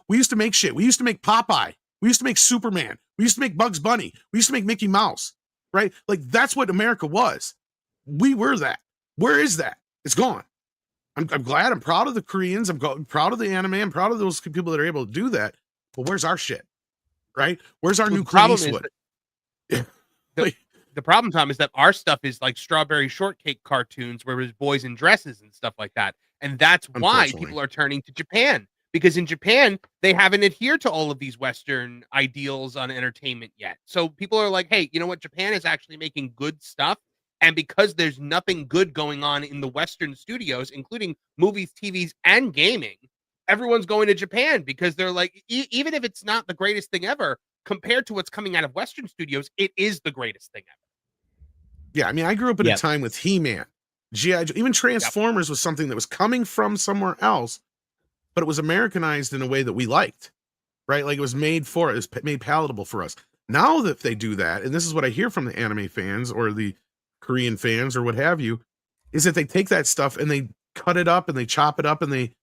We used to make shit. We used to make Popeye. We used to make Superman. We used to make Bugs Bunny. We used to make Mickey Mouse, right? Like that's what America was. We were that. Where is that? It's gone. I'm glad. I'm proud of the Koreans. I'm proud of the anime. I'm proud of those people that are able to do that. But where's our shit? Right? Where's our new Clint Eastwood? The problem, Tom, is that our stuff is like Strawberry Shortcake cartoons where there's boys in dresses and stuff like that. And that's why Unfortunately. people are turning to Japan. Because in Japan, they haven't adhered to all of these Western ideals on entertainment yet. So people are like, hey, you know what? Japan is actually making good stuff. And because there's nothing good going on in the Western studios, including movies, TVs, and gaming, everyone's going to Japan because they're like, even if it's not the greatest thing ever, compared to what's coming out of Western studios, it is the greatest thing ever. Yeah, I mean, I grew up in Yep. a time with He-Man, G.I. Joe, even Transformers was something that was coming from somewhere else, but it was Americanized in a way that we liked, right? Like it was made for it, was made palatable for us. Now that they do that, and this is what I hear from the anime fans or the Korean fans or what have you, is that they take that stuff and they cut it up and they chop it up and they,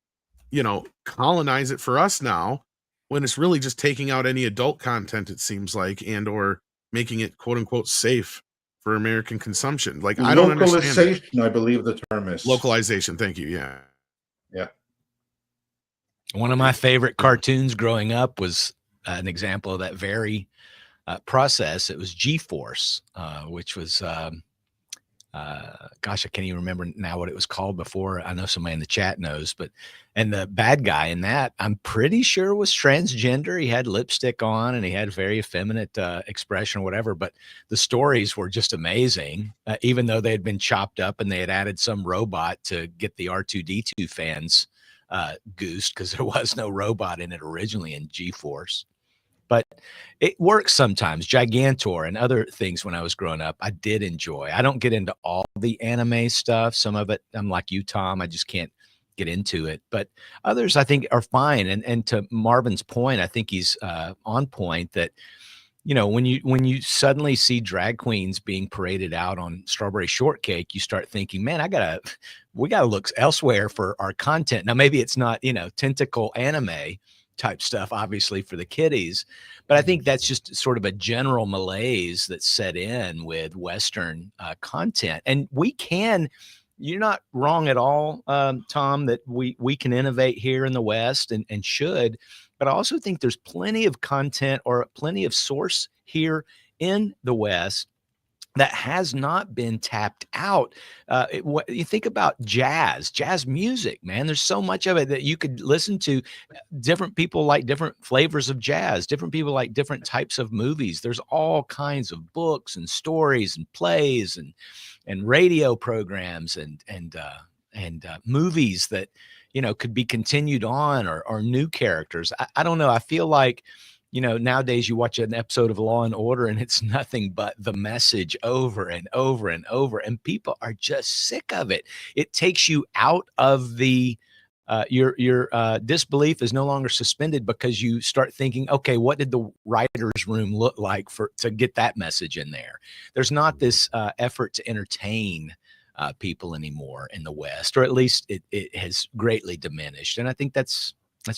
colonize it for us now, when it's really just taking out any adult content, it seems like, and or making it quote unquote safe for American consumption. Like I don't understand it. Localization, I believe the term is. Localization. Thank you. Yeah. One of my favorite cartoons growing up was an example of that very process. It was G-Force, which was, gosh, I can't even remember now what it was called before. I know somebody in the chat knows, and the bad guy in that, I'm pretty sure was transgender. He had lipstick on and he had very effeminate expression or whatever, but the stories were just amazing, even though they had been chopped up and they had added some robot to get the R2-D2 fans goosed because there was no robot in it originally in G-Force. But it works sometimes. Gigantor and other things when I was growing up, I did enjoy. I don't get into all the anime stuff. Some of it, I'm like you, Tom. I just can't get into it. But others, I think, are fine. And to Marvin's point, I think he's on point that, when you suddenly see drag queens being paraded out on Strawberry Shortcake, you start thinking, man, we gotta look elsewhere for our content. Now, maybe it's not, tentacle anime type stuff, obviously, for the kiddies, but I think that's just sort of a general malaise that's set in with Western content. And you're not wrong at all, Tom, that we can innovate here in the West and should, but I also think there's plenty of content or plenty of source here in the West that has not been tapped out. You think about jazz music, man. There's so much of it that you could listen to. Different people like different flavors of jazz. Different people like different types of movies. There's all kinds of books and stories and plays and radio programs and movies that could be continued on or new characters. I don't know. I feel like nowadays you watch an episode of Law and Order and it's nothing but the message over and over and over, and people are just sick of it. It takes you out of the your disbelief is no longer suspended because you start thinking, okay, what did the writer's room look like to get that message in there? There's not this effort to entertain people anymore in the West, or at least it has greatly diminished. And I think that's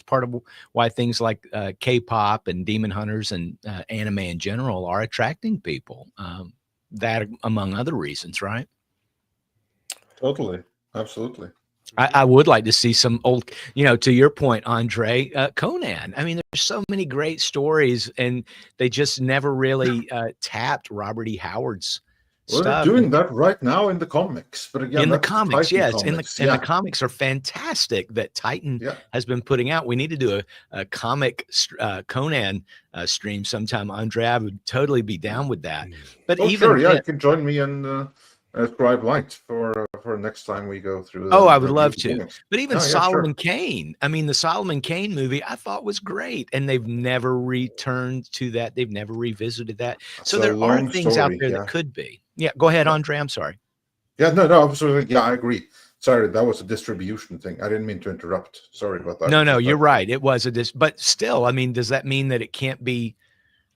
part of why things like K-pop and Demon Hunters and anime in general are attracting people. That among other reasons, right? Totally. Absolutely. I would like to see some old, to your point, Andre, Conan. I mean, there's so many great stories, and they just never really tapped Robert E. Howard's Well, they're stuff. doing that right now in the comics, but again, In the that's comics, Titan yes, comics. and the comics are fantastic that Titan Yeah. has been putting out. We need to do a comic Conan stream sometime. Andrea would totally be down with that. But Oh, even sure, yeah, then- you can join me and Scribe Light for next time we go through. Oh, I would the love DC to. comics. But even Oh, yeah, Solomon sure. Kane, I mean, the Solomon Kane movie I thought was great, and they've never returned to that. They've never revisited that. So It's a there are long things out story, there yeah. that could be. Yeah, go ahead, Andre. I'm sorry. Yeah, no, absolutely. Yeah, I agree. Sorry, that was a distribution thing. I didn't mean to interrupt. Sorry about that. No, you're right. It was but still, I mean, does that mean that it can't be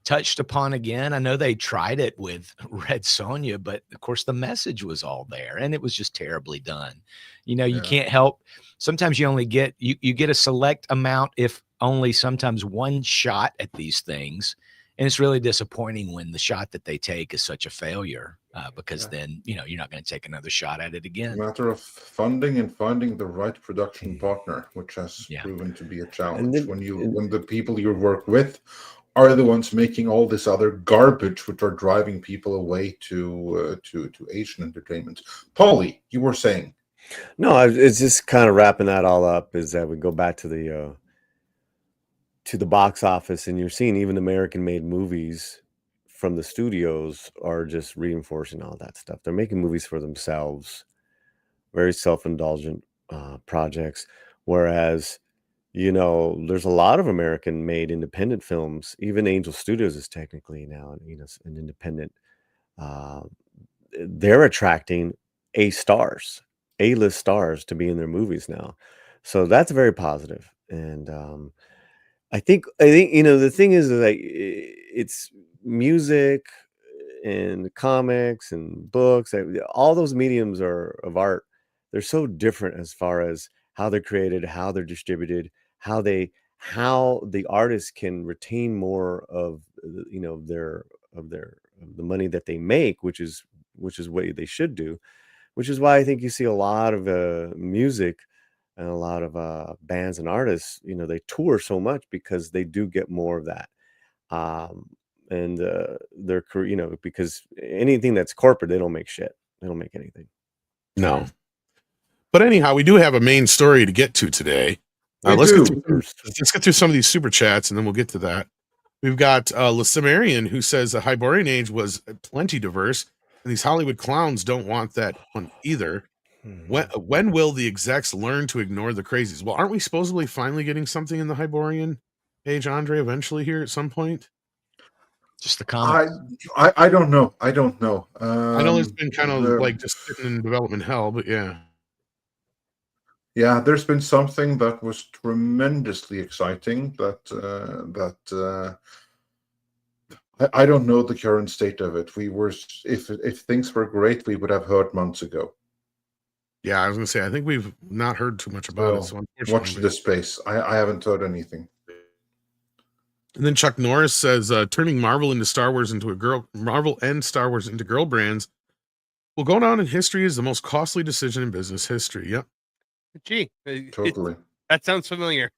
touched upon again? I know they tried it with Red Sonja, but of course the message was all there and it was just terribly done. You know, you Yeah. can't help. Sometimes you only get, you get a select amount, if only sometimes one shot at these things. And it's really disappointing when the shot that they take is such a failure, because then, you know, you're not going to take another shot at it A again. matter of funding and finding the right production partner, which has Yeah. proven to be a challenge then- when the people you work with are the ones making all this other garbage, which are driving people away to Asian entertainment. Paulie, you were saying. No, it's just kind of wrapping that all up. Is that we go back to the box office, and you're seeing even American-made movies from the studios are just reinforcing all that stuff. They're making movies for themselves, very self-indulgent projects. Whereas, you know, there's a lot of American-made independent films. Even Angel Studios is technically now, you know, an independent. They're attracting A-list stars to be in their movies now, so that's very positive. And I think you know, the thing is like it's music and comics and books. All those mediums of art. They're so different as far as how they're created, how they're distributed, how the artists can retain more of you know of the money that they make, which is what they should do. Which is why I think you see a lot of music and a lot of bands and artists, you know, they tour so much because they do get more of that. And their career, you know, because anything that's corporate, they don't make shit. They don't make anything. No. But anyhow, we do have a main story to get to today. Let's get through some of these super chats, and then we'll get to that. We've got Lasimarian, who says the Hyborian age was plenty diverse, and these Hollywood clowns don't want that one either. When will the execs learn to ignore the crazies? Well, aren't we supposedly finally getting something in the Hyborian age, Andre, eventually here at some point? Just the comic. I don't know. I don't know. I know it's been kind of like just sitting in development hell, but yeah. Yeah, there's been something that was tremendously exciting I don't know the current state of it. If things were great, we would have heard months ago. Yeah, I was gonna say I think we've not heard too much about it. So Watch this space. I haven't heard anything. And then Chuck Norris says turning Marvel and Star Wars into girl brands will go down in history as the most costly decision in business history. Yep. Gee, Totally. that sounds familiar.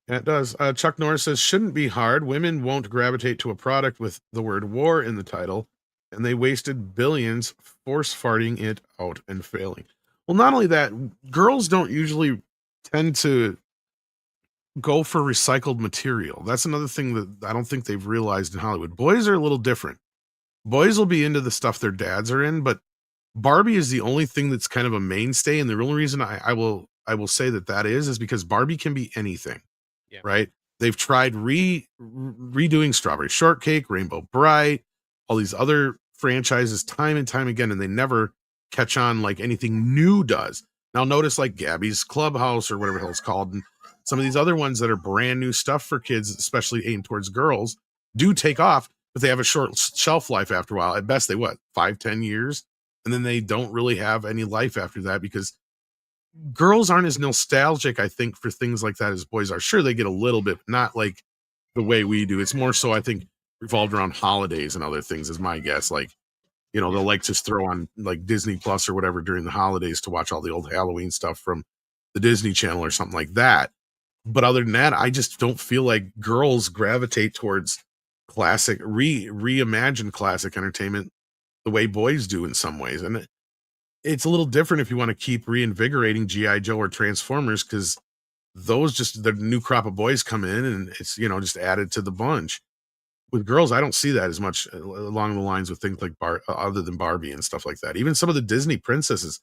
Yeah, it does. Chuck Norris says, shouldn't be hard. Women won't gravitate to a product with the word war in the title, and they wasted billions force farting it out and failing. Well, not only that, girls don't usually tend to go for recycled material. That's another thing that I don't think they've realized in Hollywood. Boys are a little different. Boys will be into the stuff their dads are in, but Barbie is the only thing that's kind of a mainstay. And the only reason I will say that is because Barbie can be anything. Yeah. Right? They've tried redoing Strawberry Shortcake, Rainbow Bright, all these other franchises time and time again, and they never catch on like anything new does. Now notice like Gabby's Clubhouse or whatever the hell it's called, and some of these other ones that are brand new stuff for kids, especially aimed towards girls, do take off, but they have a short shelf life after a while. At best, they 5-10 years, and then they don't really have any life after that because girls aren't as nostalgic, I think, for things like that as boys are. Sure, they get a little bit, but not like the way we do. It's more so, I think, revolved around holidays and other things, is my guess. Like, you know, they'll like just throw on like Disney Plus or whatever during the holidays to watch all the old Halloween stuff from the Disney Channel or something like that. But other than that, I just don't feel like girls gravitate towards classic, reimagined classic entertainment the way boys do in some ways. And it's a little different if you want to keep reinvigorating G.I. Joe or Transformers, because those just the new crop of boys come in and it's, just added to the bunch. With girls, I don't see that as much along the lines with things like other than Barbie and stuff like that. Even some of the Disney princesses,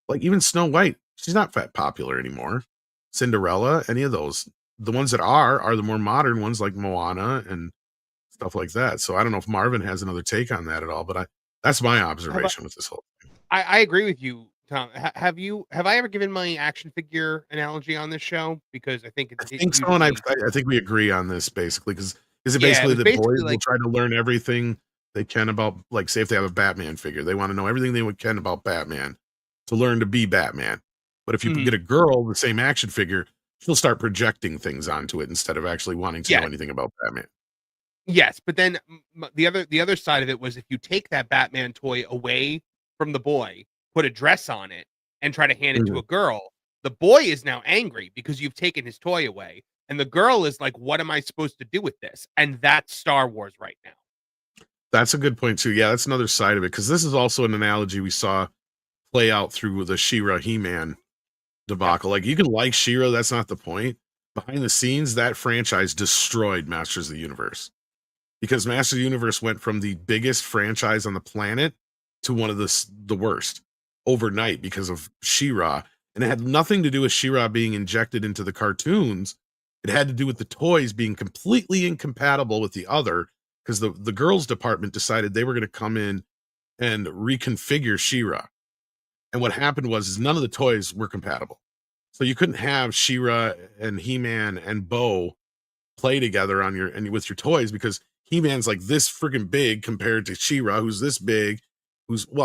like even Snow White, she's not that popular anymore. Cinderella, any of those. The ones that are the more modern ones like Moana and stuff like that. So I don't know if Marvin has another take on that at all, but that's my observation with this whole thing. I agree with you, Tom. Have I ever given my action figure analogy on this show? Because I think I think so, and I think we agree on this basically, because is it basically the boys will try to learn everything they can about, like, say if they have a Batman figure, they want to know everything they can about Batman to learn to be Batman. But if you get a girl the same action figure, she'll start projecting things onto it instead of actually wanting to know anything about Batman. Yes, but then the other side of it was, if you take that Batman toy away from the boy, put a dress on it, and try to hand it to a girl, the boy is now angry because you've taken his toy away. And the girl is like, what am I supposed to do with this? And that's Star Wars right now. That's a good point too. Yeah, that's another side of it, because this is also an analogy we saw play out through the She-Ra He-Man debacle. Like, you can like She-Ra, that's not the point. Behind the scenes, that franchise destroyed Masters of the Universe, because Masters of the Universe went from the biggest franchise on the planet to one of the worst overnight because of She-Ra. And it had nothing to do with She-Ra being injected into the cartoons. It had to do with the toys being completely incompatible with the other, because the girls department decided they were going to come in and reconfigure She-Ra. And what happened was none of the toys were compatible. So you couldn't have She-Ra and He-Man and Bo play together with your toys, because He-Man's like this freaking big compared to She-Ra, who's this big,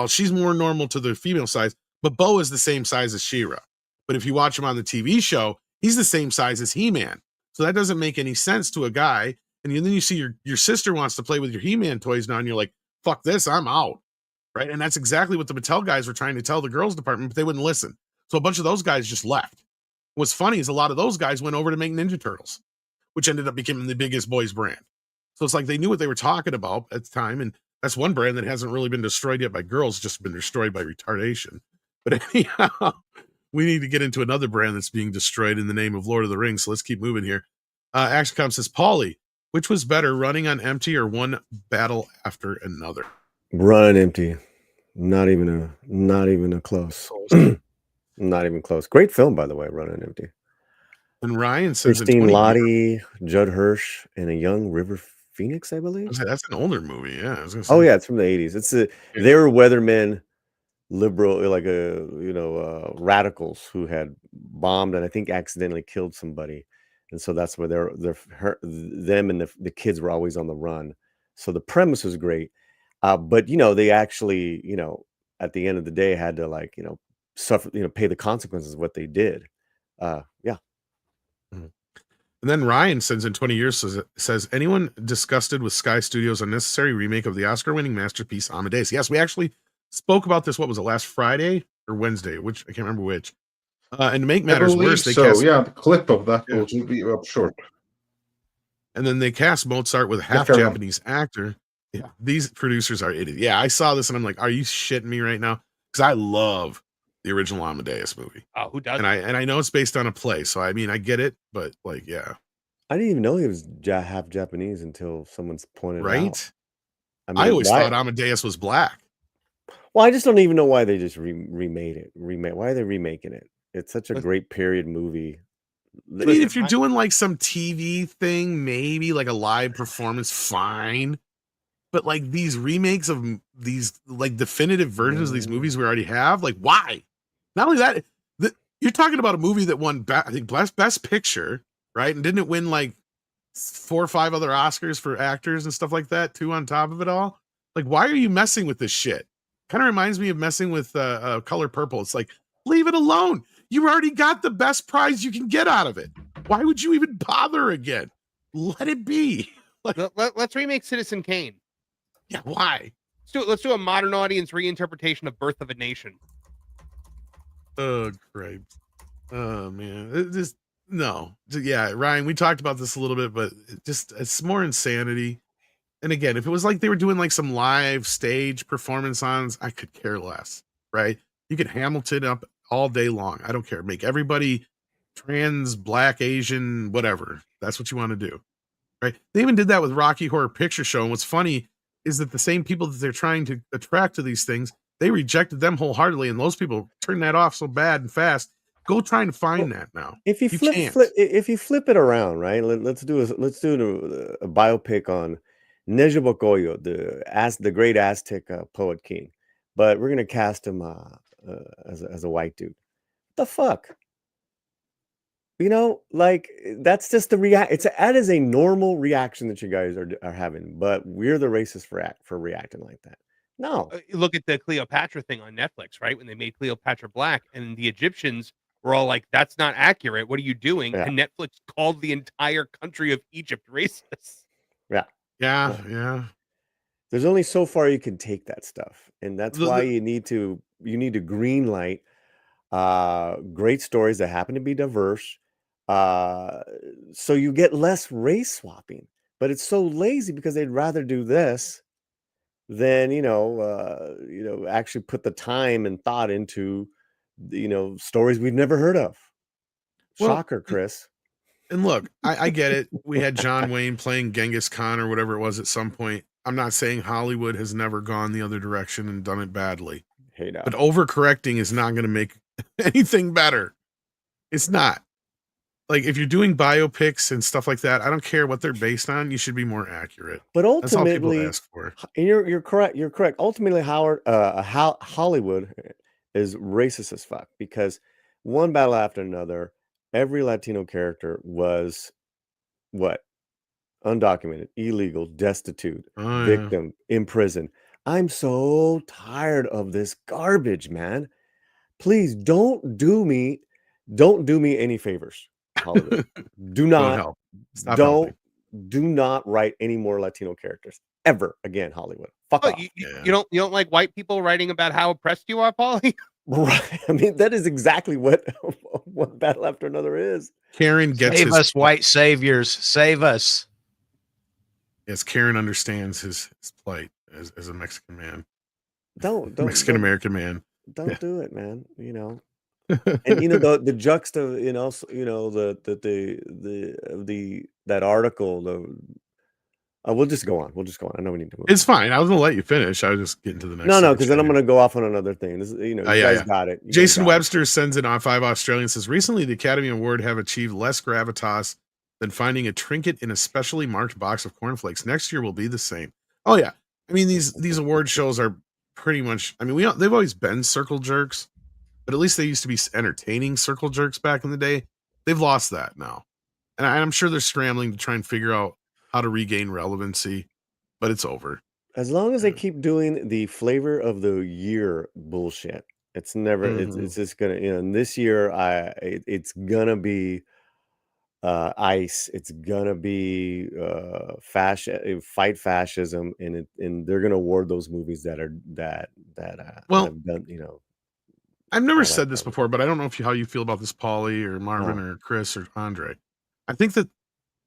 she's more normal to the female size, but Bo is the same size as She-Ra. But if you watch him on the TV show, he's the same size as He-Man. So that doesn't make any sense to a guy. And then you see your sister wants to play with your He-Man toys now, and you're like, fuck this, I'm out. Right? And that's exactly what the Mattel guys were trying to tell the girls department, but they wouldn't listen. So a bunch of those guys just left. What's funny is a lot of those guys went over to make Ninja Turtles, which ended up becoming the biggest boys brand. So it's like they knew what they were talking about at the time. And that's one brand that hasn't really been destroyed yet by girls, just been destroyed by retardation. But anyhow, we need to get into another brand that's being destroyed in the name of Lord of the Rings. So let's keep moving here. ActionCom says, Paulie, which was better, running on empty or one battle after another? Run empty. Not even a close. Not even close. Great film, by the way, Run on Empty. And Ryan says Christine Lottie, Judd Hirsch, and a young River Phoenix, I believe. That's an older movie, yeah. I was gonna say. Oh yeah, it's from the 80s. They were weathermen, liberal, like radicals who had bombed and I think accidentally killed somebody, and so that's where them and the kids were always on the run. So the premise was great, but they actually at the end of the day had to suffer, pay the consequences of what they did. Yeah. And then Ryan sends in 20 years says anyone disgusted with Sky Studios' unnecessary remake of the Oscar-winning masterpiece Amadeus? Yes, we actually spoke about this. What was it, last Friday or Wednesday? Which I can't remember which. And to make matters worse, they cast the clip of that will be up short. And then they cast Mozart with a half Japanese actor. Yeah, these producers are idiots. Yeah, I saw this and I'm like, are you shitting me right now? Because I love the original Amadeus movie. Oh, who doesn't? And I know it's based on a play, so I mean I get it, but yeah. I didn't even know he was half Japanese until someone's pointed it out. I always thought Amadeus was black. Well, I just don't even know why they just remade it. Why are they remaking it? It's such a great period movie. I mean, if you're doing like some TV thing, maybe like a live performance, fine. But like these remakes of these like definitive versions of these movies we already have, like why? Not only that, you're talking about a movie that won, I think, Best Picture, right? And didn't it win like 4 or 5 other Oscars for actors and stuff like that too on top of it all? Like, why are you messing with this shit? Kind of reminds me of messing with Color Purple. It's like, leave it alone. You already got the best prize you can get out of it. Why would you even bother again? Let it be. Let's remake Citizen Kane. Yeah, why? Let's do a modern audience reinterpretation of Birth of a Nation. Oh, great. Oh, man. No. Yeah, Ryan, we talked about this a little bit, but it's more insanity. And again, if it was like they were doing like some live stage performance on, I could care less, right? You could Hamilton up all day long. I don't care. Make everybody trans, black, Asian, whatever. That's what you want to do, right? They even did that with Rocky Horror Picture Show. And what's funny is that the same people that they're trying to attract to these things, they rejected them wholeheartedly, and those people turned that off so bad and fast. Go try and find that now. If you if you flip it around, right? Let's do a biopic on Nezahualcóyotl, the great Aztec poet king, but we're gonna cast him as a white dude. What the fuck? You know, like that's just that is a normal reaction that you guys are having, but we're the racists for reacting like that. No, Look at the Cleopatra thing on Netflix, right? When they made Cleopatra black, and the Egyptians were all like, "That's not accurate. What are you doing?" Yeah. And Netflix called the entire country of Egypt racist. Yeah. there's only so far you can take that stuff, and that's why you need to green light great stories that happen to be diverse, so you get less race swapping. But it's so lazy because they'd rather do this than actually put the time and thought into stories we've never heard of. Well, Shocker, Chris. And look, I get it. We had John Wayne playing Genghis Khan or whatever it was at some point. I'm not saying Hollywood has never gone the other direction and done it badly. Hey, now. But overcorrecting is not going to make anything better. It's not. Like, if you're doing biopics and stuff like that, I don't care what they're based on. You should be more accurate. But That's all people ultimately, ask for. and you're correct. You're correct. Ultimately, Hollywood is racist as fuck because one battle after another, every Latino character was what? Undocumented, illegal, destitute, Oh, yeah. victim, in prison. I'm so tired of this garbage, man. Please don't do me any favors, Hollywood. Don't help. Stop helping. Do not write any more Latino characters ever again, Hollywood. Fuck Oh, off. you don't like white people writing about how oppressed you are, Paulie? Right. I mean, that is exactly what battle after another is. Karen gets Save us, white saviors. Save us. Yes, Karen understands his plight as a Mexican man. Don't Mexican American man. Don't do it, man. You know. And the juxta, that article, we'll just go on. I know we need to move. It's fine. I was gonna let you finish. I was just getting to the next. No, because then I'm gonna go off on another thing. This, you guys got it. Jason Webster sends in on 5 Australian, says recently the Academy Award have achieved less gravitas than finding a trinket in a specially marked box of cornflakes. Next year will be the same. Oh yeah. I mean, these award shows are pretty much, I mean, they've always been circle jerks, but at least they used to be entertaining circle jerks back in the day. They've lost that now. And I'm sure they're scrambling to try and figure out how to regain relevancy, but it's over. As long as they keep doing the flavor of the year bullshit, it's never, it's just gonna, and this year, it's gonna be ICE. It's gonna be fight fascism, and they're gonna award those movies that have done. I've never said this before, but I don't know how you feel about this, Paulie or Marvin or Chris or Andre. I think that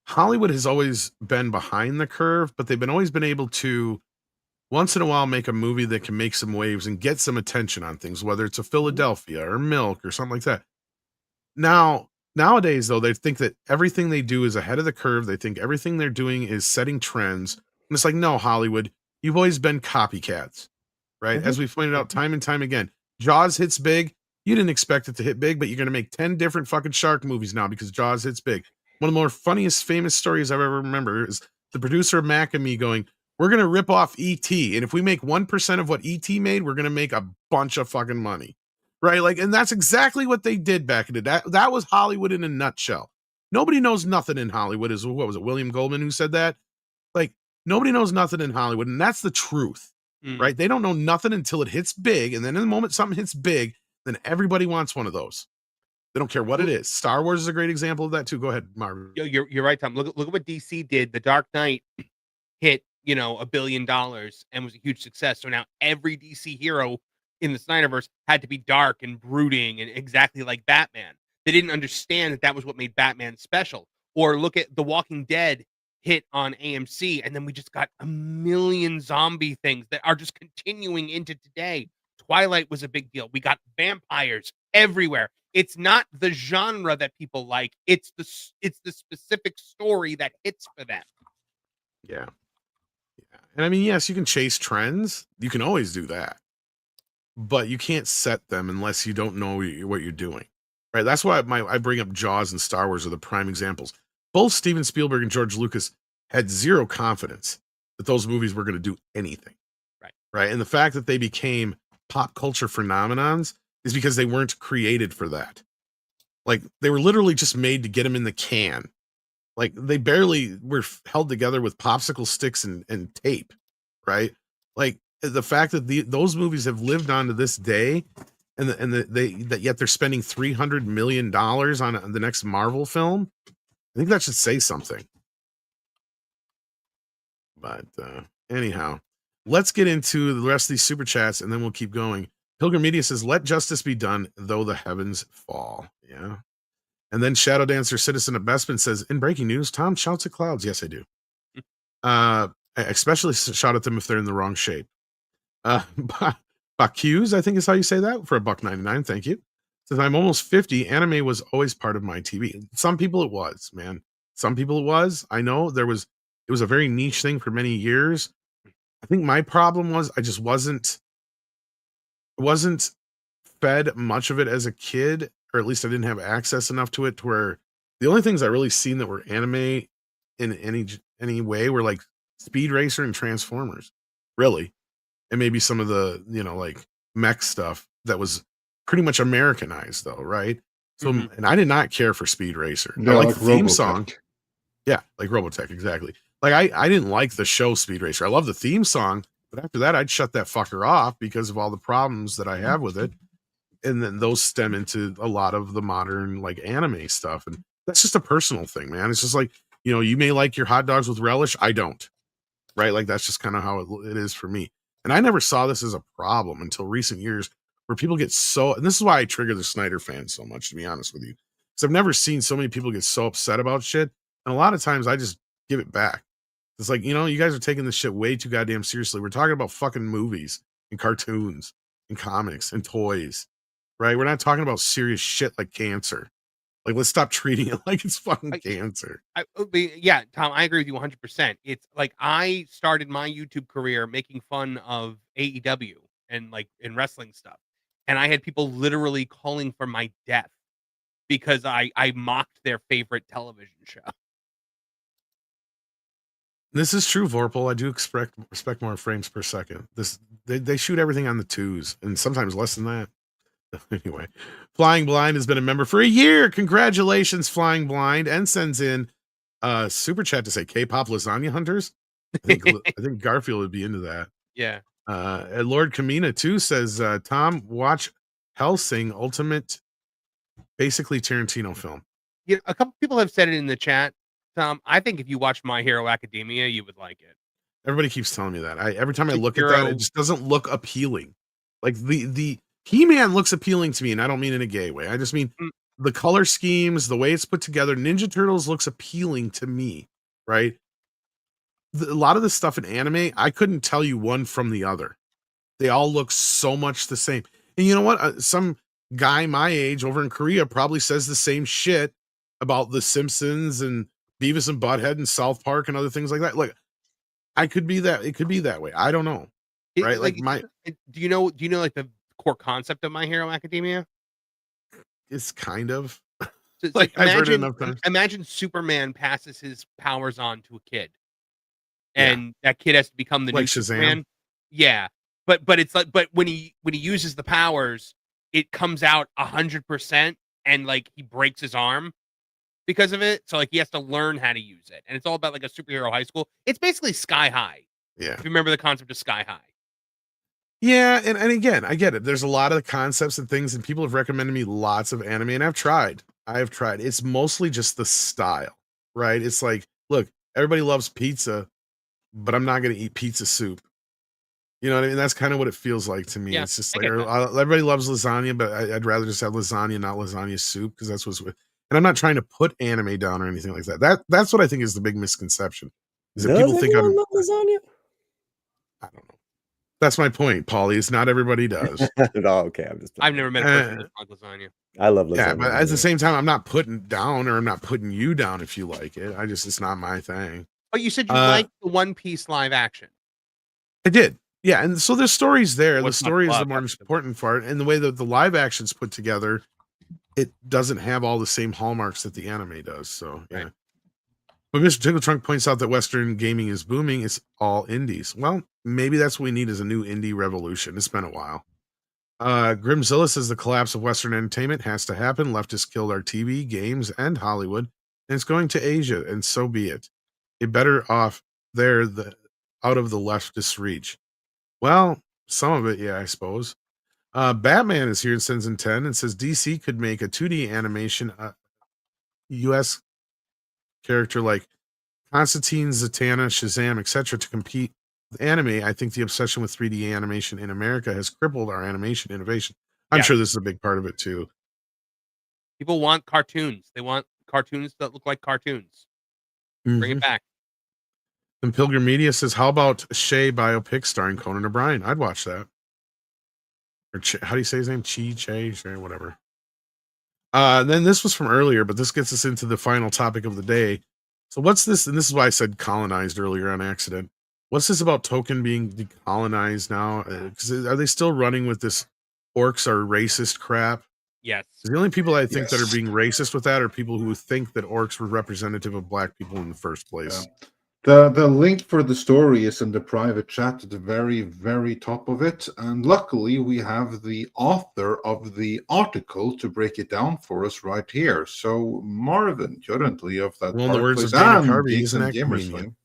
Hollywood has always been behind the curve, but they've always been able to once in a while make a movie that can make some waves and get some attention on things, whether it's a Philadelphia or Milk or something like that. Nowadays, though, they think that everything they do is ahead of the curve. They think everything they're doing is setting trends. And it's like, no, Hollywood, you've always been copycats, right? As we've pointed out time and time again, Jaws hits big. You didn't expect it to hit big, but you're going to make 10 different fucking shark movies now because Jaws hits big. One of the more funniest, famous stories I've ever remember is the producer of Mac and Me going, we're going to rip off E.T. And if we make 1% of what E.T. made, we're going to make a bunch of fucking money. Right? Like, and that's exactly what they did back in the day. That was Hollywood in a nutshell. Nobody knows nothing in Hollywood. What was it? William Goldman who said that? Like, nobody knows nothing in Hollywood. And that's the truth, right? They don't know nothing until it hits big. And then in the moment something hits big, then everybody wants one of those. They don't care what it is. Star Wars is a great example of that too. Go ahead, Marvin. You're right, Tom. Look at what DC did. The Dark Knight hit, $1 billion and was a huge success. So now every DC hero in the Snyderverse had to be dark and brooding and exactly like Batman. They didn't understand that was what made Batman special. Or look at The Walking Dead hit on AMC, and then we just got a million zombie things that are just continuing into today. Twilight was a big deal. We got vampires everywhere. It's not the genre that people like. It's the specific story that hits for them. Yeah. And I mean, yes, you can chase trends. You can always do that. But you can't set them unless you don't know what you're doing. Right? That's why I bring up Jaws and Star Wars are the prime examples. Both Steven Spielberg and George Lucas had zero confidence that those movies were going to do anything. Right? And the fact that they became pop culture phenomenons is because they weren't created for that. Like, they were literally just made to get them in the can. Like, they barely were held together with popsicle sticks and tape, right? Like, the fact that those movies have lived on to this day, and yet they're spending $300 million on the next Marvel film, I think that should say something. But anyhow, let's get into the rest of these super chats, and then we'll keep going. Pilgrim Media says, "Let justice be done, though the heavens fall." Yeah. And then Shadow Dancer Citizen of Bespin says, "In breaking news, Tom shouts at clouds." Yes, I do. Especially shout at them if they're in the wrong shape. Bakuse, I think is how you say that, for $1.99. Thank you. Says, "I'm almost 50. Anime was always part of my TV." Some people it was, man. Some people it was. I know it was a very niche thing for many years. I think my problem was I just wasn't fed much of it as a kid, or at least I didn't have access enough to it to where the only things I really seen that were anime in any way were like Speed Racer and Transformers, really. And maybe some of the, like mech stuff that was pretty much Americanized though, right? So, and I did not care for Speed Racer. I like the theme song. Yeah, like Robotech, exactly. Like I didn't like the show Speed Racer. I love the theme song, but after that I'd shut that fucker off because of all the problems that I have with it. And then those stem into a lot of the modern like anime stuff. And that's just a personal thing, man. It's just like, you may like your hot dogs with relish. I don't. Right? Like that's just kind of how it is for me. And I never saw this as a problem until recent years where people get so, and this is why I trigger the Snyder fans so much, to be honest with you. Because I've never seen so many people get so upset about shit. And a lot of times I just give it back. It's like, you guys are taking this shit way too goddamn seriously. We're talking about fucking movies and cartoons and comics and toys, right? We're not talking about serious shit like cancer. Like, let's stop treating it like it's fucking cancer. Yeah, Tom, I agree with you 100%. It's like I started my YouTube career making fun of AEW and like in wrestling stuff. And I had people literally calling for my death because I mocked their favorite television show. This is true, Vorpal. I do respect more frames per second. They shoot everything on the twos, and sometimes less than that. Anyway, Flying Blind has been a member for a year. Congratulations, Flying Blind, and sends in super chat to say K-pop lasagna hunters. I think Garfield would be into that. Yeah. And Lord Kamina too says, Tom, watch Hellsing, ultimate, basically Tarantino film. Yeah, a couple people have said it in the chat. Tom, I think if you watch My Hero Academia, you would like it. Everybody keeps telling me that. Every time I look at that, it just doesn't look appealing. Like the He-Man looks appealing to me, and I don't mean in a gay way. I just mean the color schemes, the way it's put together. Ninja Turtles looks appealing to me, right? A lot of the stuff in anime, I couldn't tell you one from the other. They all look so much the same. And you know what? Some guy my age over in Korea probably says the same shit about The Simpsons and Beavis and Butthead and South Park and other things like that. Like, it could be that way. I don't know. Right? Do you know like the core concept of My Hero Academia? It's kind of so like I've heard it enough times. Imagine Superman passes his powers on to a kid, and that kid has to become the like new Shazam. Superman. Yeah, but it's like, but when he uses the powers, it comes out 100%, and like he breaks his arm because of it. So like he has to learn how to use it, and it's all about like a superhero high school. It's basically Sky High. Yeah, if you remember the concept of Sky High. Yeah, and again, I get it. There's a lot of concepts and things, and people have recommended me lots of anime, and I've tried. It's mostly just the style, right? It's like, look, everybody loves pizza, but I'm not going to eat pizza soup. You know what I mean? That's kind of what it feels like to me. Yeah, it's just like everybody loves lasagna, but I'd rather just have lasagna, not lasagna soup, because that's what's. And I'm not trying to put anime down or anything like that. That's what I think is the big misconception. Is that Does people think everyone I'm love lasagna? I don't know. That's my point, Paulie. It's not everybody does. No, okay, I'm just. I've never met a person who doesn't like lasagna. I love lasagna. Yeah, but at the yeah. same time, I'm not putting down or I'm not putting you down if you like it. It's not my thing. But you said you Uh, liked the One Piece live action. I did. Yeah, and so there's stories there. What's The not story is the love, more that's the- important part, and the way that the live action's put together, it doesn't have all the same hallmarks that the anime does. So yeah. Right. But Mr. Tickle Trunk points out that Western gaming is booming. It's all indies. Well, maybe that's what we need is a new indie revolution. It's been a while. Grimzilla says the collapse of Western entertainment has to happen. Leftists killed our TV, games, and Hollywood, and it's going to Asia, and so be it. You're better off there out of the leftist reach. Well, some of it, yeah, I suppose. Batman is here and sends in 10 and says DC could make a 2D animation US character like Constantine, Zatanna, Shazam, etc. to compete with anime. I think the obsession with 3D animation in America has crippled our animation innovation. I'm Yeah. sure this is a big part of it too. People want cartoons. They want cartoons that look like cartoons. Bring Mhm. it back. And Pilgrim Media says, how about Shay biopic starring Conan O'Brien? I'd watch that. Or how do you say his name? Shay, whatever. Then this was from earlier, but this gets us into the final topic of the day. So what's this? And this is why I said colonized earlier on accident. What's this about Token being decolonized now? Are they still running with this orcs are racist crap? Yes. The only people I think that are Yes. being racist with that are people who think that orcs were representative of black people in the first place. The link for the story is in the private chat at the very, very top of it. And luckily, we have the author of the article to break it down for us right here. So, Marvin, currently of that Well, in the words of Park Dana Place and Carvey, Geeks isn't and that Gamers convenient? Link.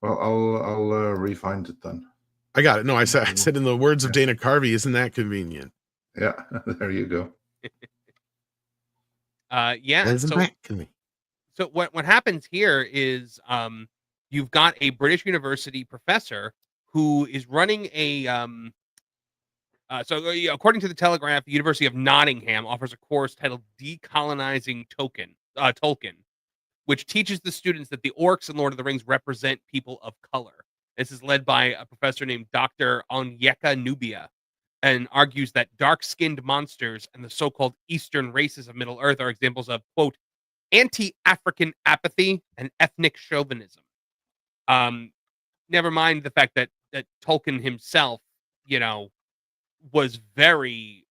Well, I'll refind it then. I got it. No, I said in the words of Yeah. Dana Carvey, isn't that convenient? Yeah, there you go. Yeah. Isn't So that convenient? So what happens here is you've got a British university professor who is running a according to the Telegraph, the University of Nottingham offers a course titled Decolonizing Tolkien, which teaches the students that the orcs in Lord of the Rings represent people of color. This is led by a professor named Dr. Onyeka Nubia, and argues that dark-skinned monsters and the so-called Eastern races of Middle Earth are examples of, quote, anti-African apathy and ethnic chauvinism. Never mind the fact that Tolkien himself, was very,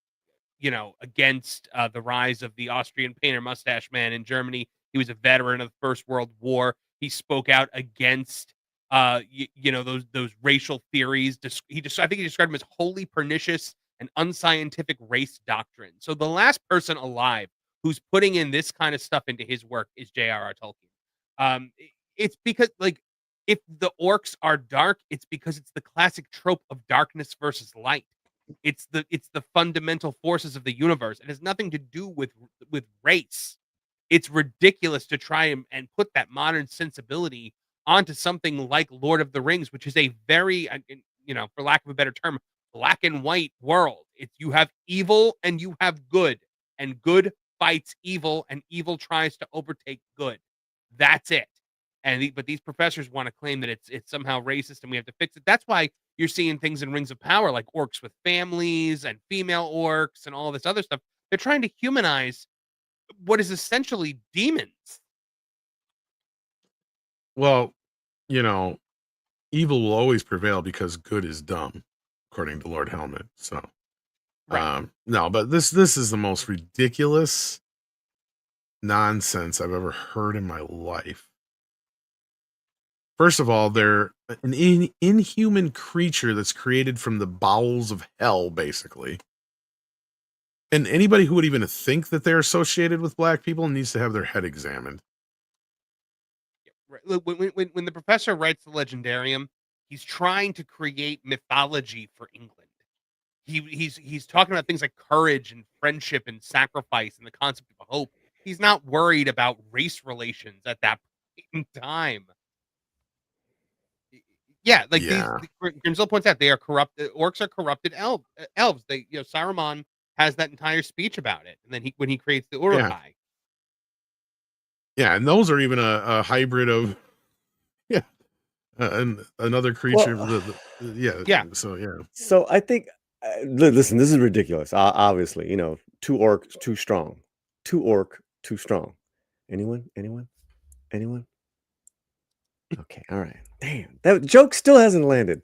against the rise of the Austrian painter mustache man in Germany. He was a veteran of the First World War. He spoke out against, those racial theories. I think he described them as wholly pernicious and unscientific race doctrine. So the last person alive who's putting in this kind of stuff into his work is J.R.R. Tolkien. It's because, if the orcs are dark, it's because it's the classic trope of darkness versus light. It's the fundamental forces of the universe. It has nothing to do with race. It's ridiculous to try and put that modern sensibility onto something like Lord of the Rings, which is a very, for lack of a better term, black and white world. You have evil and you have good, and good fights evil, and evil tries to overtake good. That's it. But these professors want to claim that it's somehow racist and we have to fix it. That's why you're seeing things in Rings of Power like orcs with families and female orcs and all this other stuff. They're trying to humanize what is essentially demons. Well, evil will always prevail because good is dumb, according to Lord Helmet. So, Right. no, but this is the most ridiculous nonsense I've ever heard in my life. First of all, they're an inhuman creature that's created from the bowels of hell, basically. And anybody who would even think that they're associated with black people needs to have their head examined. Right. Look, when the professor writes the Legendarium, he's trying to create mythology for England. He's talking about things like courage and friendship and sacrifice and the concept of hope. He's not worried about race relations at that point in time. Yeah, Yeah. Grimsel points out, they are corrupt. Orcs are corrupted elves. They, Saruman has that entire speech about it, and then when he creates the Uruk-hai. Yeah, and those are even a hybrid of another creature. Well, Yeah. So yeah. so I think, listen, this is ridiculous. Obviously, you know, 2 orc, too strong. 2 orc, too strong. Anyone? Okay, all right. Damn, that joke still hasn't landed.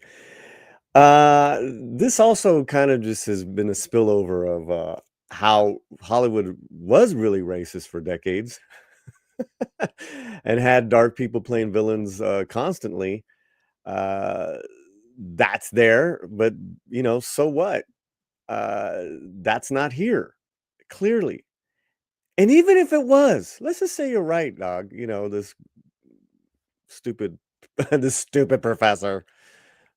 This also kind of just has been a spillover of how Hollywood was really racist for decades and had dark people playing villains constantly. That's there, but you know, so what? That's not here, clearly. And even if it was, let's just say you're right, dog. You know, this stupid this stupid professor.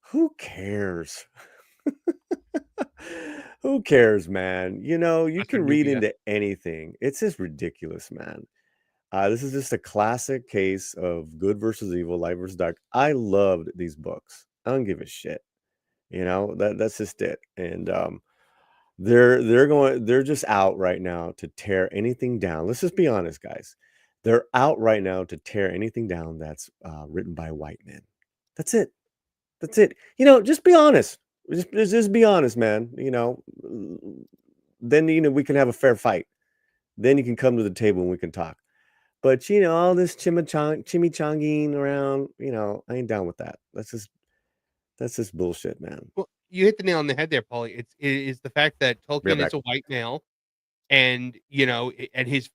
Who cares? Who cares, man? You know, you Professor can read Nubia. into anything. It's just ridiculous, man. This is just a classic case of good versus evil, light versus dark. I loved these books. I don't give a shit. You know, that's just it. And they're just out right now to tear anything down. Let's just be honest, guys. They're out right now to tear anything down that's written by white men. That's it. That's it. You know, just be honest. Just be honest, man. You know, then you know we can have a fair fight. Then you can come to the table and we can talk. But you know, all this chimichanging around, you know, I ain't down with that. That's just bullshit, man. Well, you hit the nail on the head there, Paulie. It is the fact that Tolkien back. is a white male, and you know, and his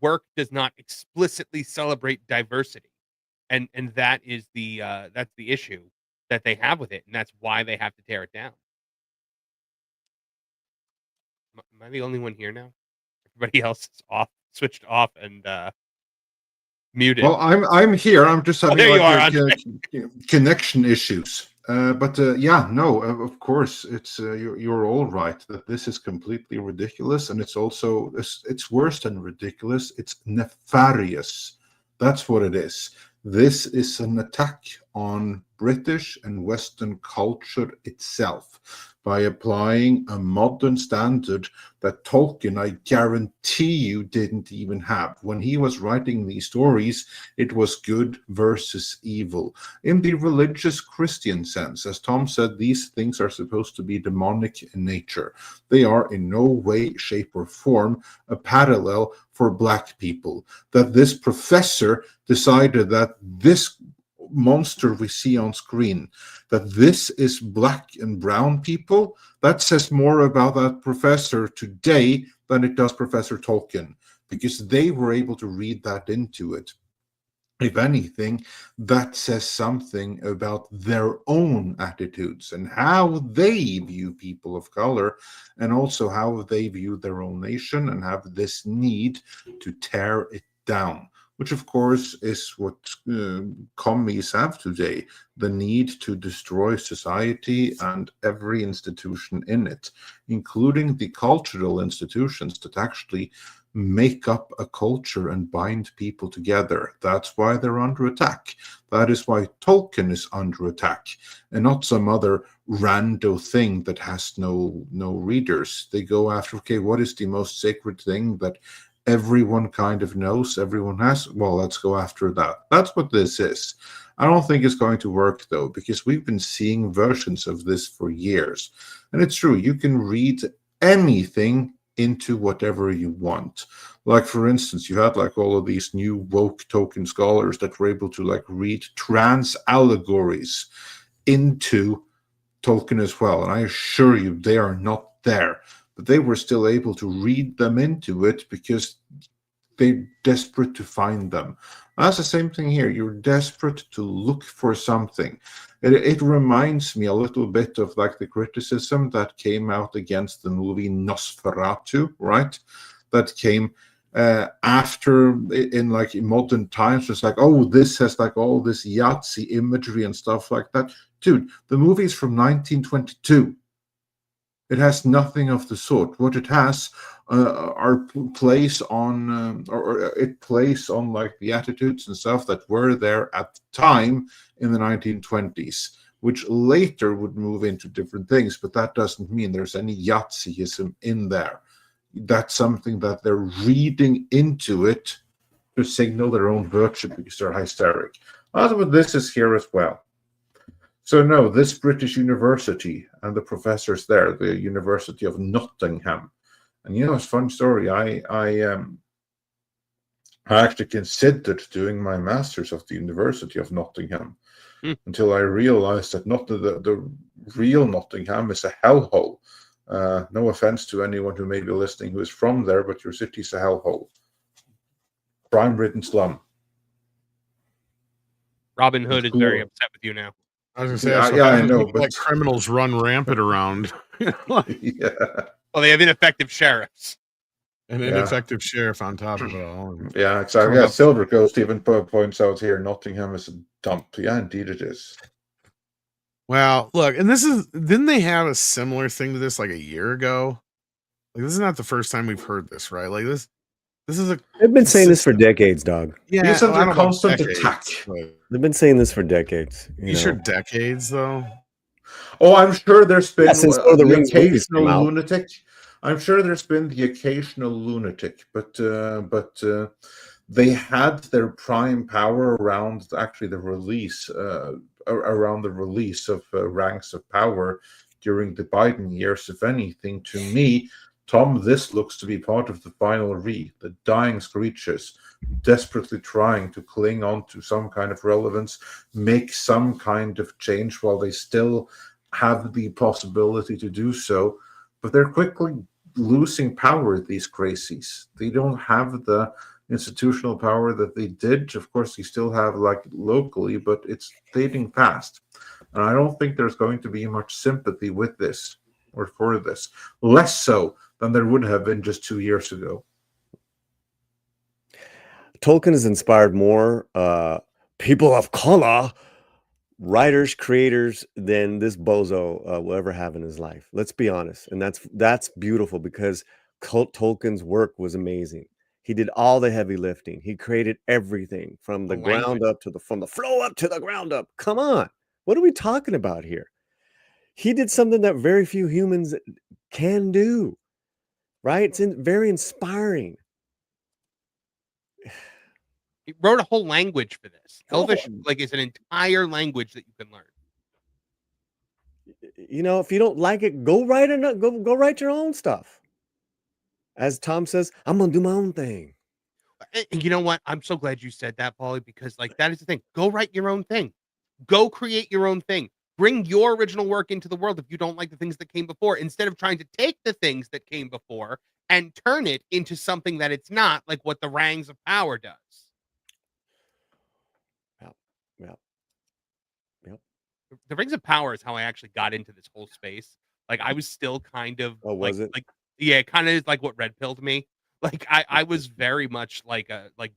work does not explicitly celebrate diversity, and that is that's the issue that they have with it, and that's why they have to tear it down. Am I the only one here now? Everybody else is switched off, and muted. Well, I'm here. I'm just having there you like are, connection issues. But yeah, no, of course, it's you're all right that this is completely ridiculous, and it's also it's worse than ridiculous. It's nefarious. That's what it is. This is an attack on British and Western culture itself by applying a modern standard that Tolkien, I guarantee you, didn't even have. When he was writing these stories, it was good versus evil. In the religious Christian sense, as Tom said, these things are supposed to be demonic in nature. They are in no way, shape, or form a parallel for Black people. That this professor decided that this monster we see on screen, that this is Black and brown people, that says more about that professor today than it does Professor Tolkien, because they were able to read that into it. If anything, that says something about their own attitudes and how they view people of color, and also how they view their own nation and have this need to tear it down. Which, of course, is what commies have today, the need to destroy society and every institution in it, including the cultural institutions that actually make up a culture and bind people together. That's why they're under attack. That is why Tolkien is under attack, and not some other rando thing that has no readers. They go after, okay, what is the most sacred thing that everyone kind of knows, everyone has? Well, let's go after that. That's what this is. I don't think it's going to work, though, because we've been seeing versions of this for years. And it's true, you can read anything into whatever you want. Like, for instance, you had like all of these new woke Tolkien scholars that were able to like read trans allegories into Tolkien as well. And I assure you, they are not there. But they were still able to read them into it because they're desperate to find them. That's the same thing here. You're desperate to look for something. It reminds me a little bit of like the criticism that came out against the movie Nosferatu, right? That came after in like in modern times. It's like, oh, this has like all this Yahtzee imagery and stuff like that. Dude, the movie's from 1922. It has nothing of the sort. What it has are plays on, or it plays on like the attitudes and stuff that were there at the time in the 1920s. which later would move into different things, but that doesn't mean there's any Yahtzeeism in there. That's something that they're reading into it to signal their own virtue because they're hysteric. That's what this is here as well. So no, this British university and the professors there, the University of Nottingham, and it's a fun story. I actually considered doing my master's at the University of Nottingham until I realized that not the real Nottingham is a hellhole. No offense to anyone who may be listening who is from there, but your city's a hellhole. Crime-ridden slum. Robin Hood is Cool. very upset with you now. I was gonna say, Yeah, so yeah, I happens know, when, but- like criminals run rampant around. Yeah. Well, they have ineffective sheriffs. An Yeah. ineffective sheriff on top of it all. Yeah, exactly. Yeah, Silver Ghost even points out here Nottingham is a dump. Yeah, indeed it is. Well, look, and didn't they have a similar thing to this like a year ago? Like, this is not the first time we've heard this, right? Like this is a They've been saying this for decades, dog. yeah. It's well, I under don't know constant decades, attack. but- They've been saying this for decades. You sure decades though? Oh, I'm sure there's been since Lord of the Rings movies occasional came out. lunatic. I'm sure there's been the occasional lunatic, but they had their prime power around actually the release around the release of Ranks of Power during the Biden years. If anything, to me, Tom, this looks to be part of the final the dying screeches, desperately trying to cling on to some kind of relevance, make some kind of change while they still have the possibility to do so, but they're quickly losing power, these crazies. They don't have the institutional power that they did. Of course, they still have like locally, but it's fading fast. And I don't think there's going to be much sympathy with this or for this. Less so than there would have been just 2 years ago. Tolkien has inspired more people of color, writers, creators than this bozo will ever have in his life. Let's be honest, and that's beautiful because Tolkien's work was amazing. He did all the heavy lifting. He created everything from the ground up from the floor up to the ground up. Come on, what are we talking about here? He did something that very few humans can do. Right? It's very inspiring. He wrote a whole language for this. Elvish is an entire language that you can learn. If you don't like it, go write go write your own stuff. As Tom says, I'm gonna do my own thing. And you know what? I'm so glad you said that, Paulie, because that is the thing. Go write your own thing. Go create your own thing. Bring your original work into the world if you don't like the things that came before, instead of trying to take the things that came before and turn it into something that it's not, like what the Rangs of Power does. Yep. The Rings of Power is how I actually got into this whole space. Like, I was still kind of kind of like what red pilled me. Like I was very much like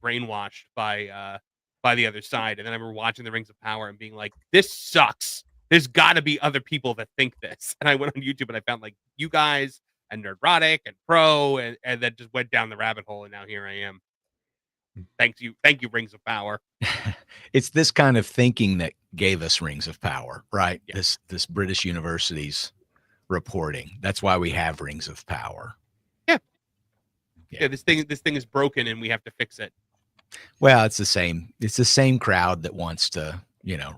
brainwashed by the other side. And then I remember watching the Rings of Power and being like, this sucks. There's got to be other people that think this. And I went on YouTube and I found like you guys and Nerdrotic and Pro and then just went down the rabbit hole. And now here I am. Thank you, Rings of Power. It's this kind of thinking that gave us Rings of Power, right? Yeah. This British university's reporting. That's why we have Rings of Power. Yeah, this thing is broken and we have to fix it. Well, it's the same crowd that wants to,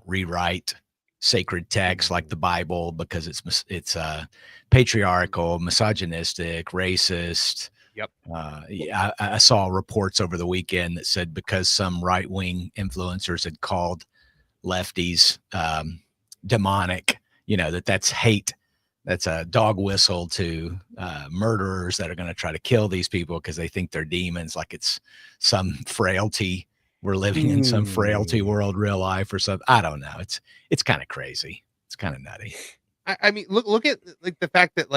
rewrite sacred texts like the Bible because it's patriarchal, misogynistic, racist. Yep. I saw reports over the weekend that said because some right-wing influencers had called lefties demonic, that's hate. That's a dog whistle to murderers that are going to try to kill these people because they think they're demons, like it's some frailty. We're living in some frailty world, real life or something. I don't know. It's kind of crazy. It's kind of nutty. I mean, look at like the fact that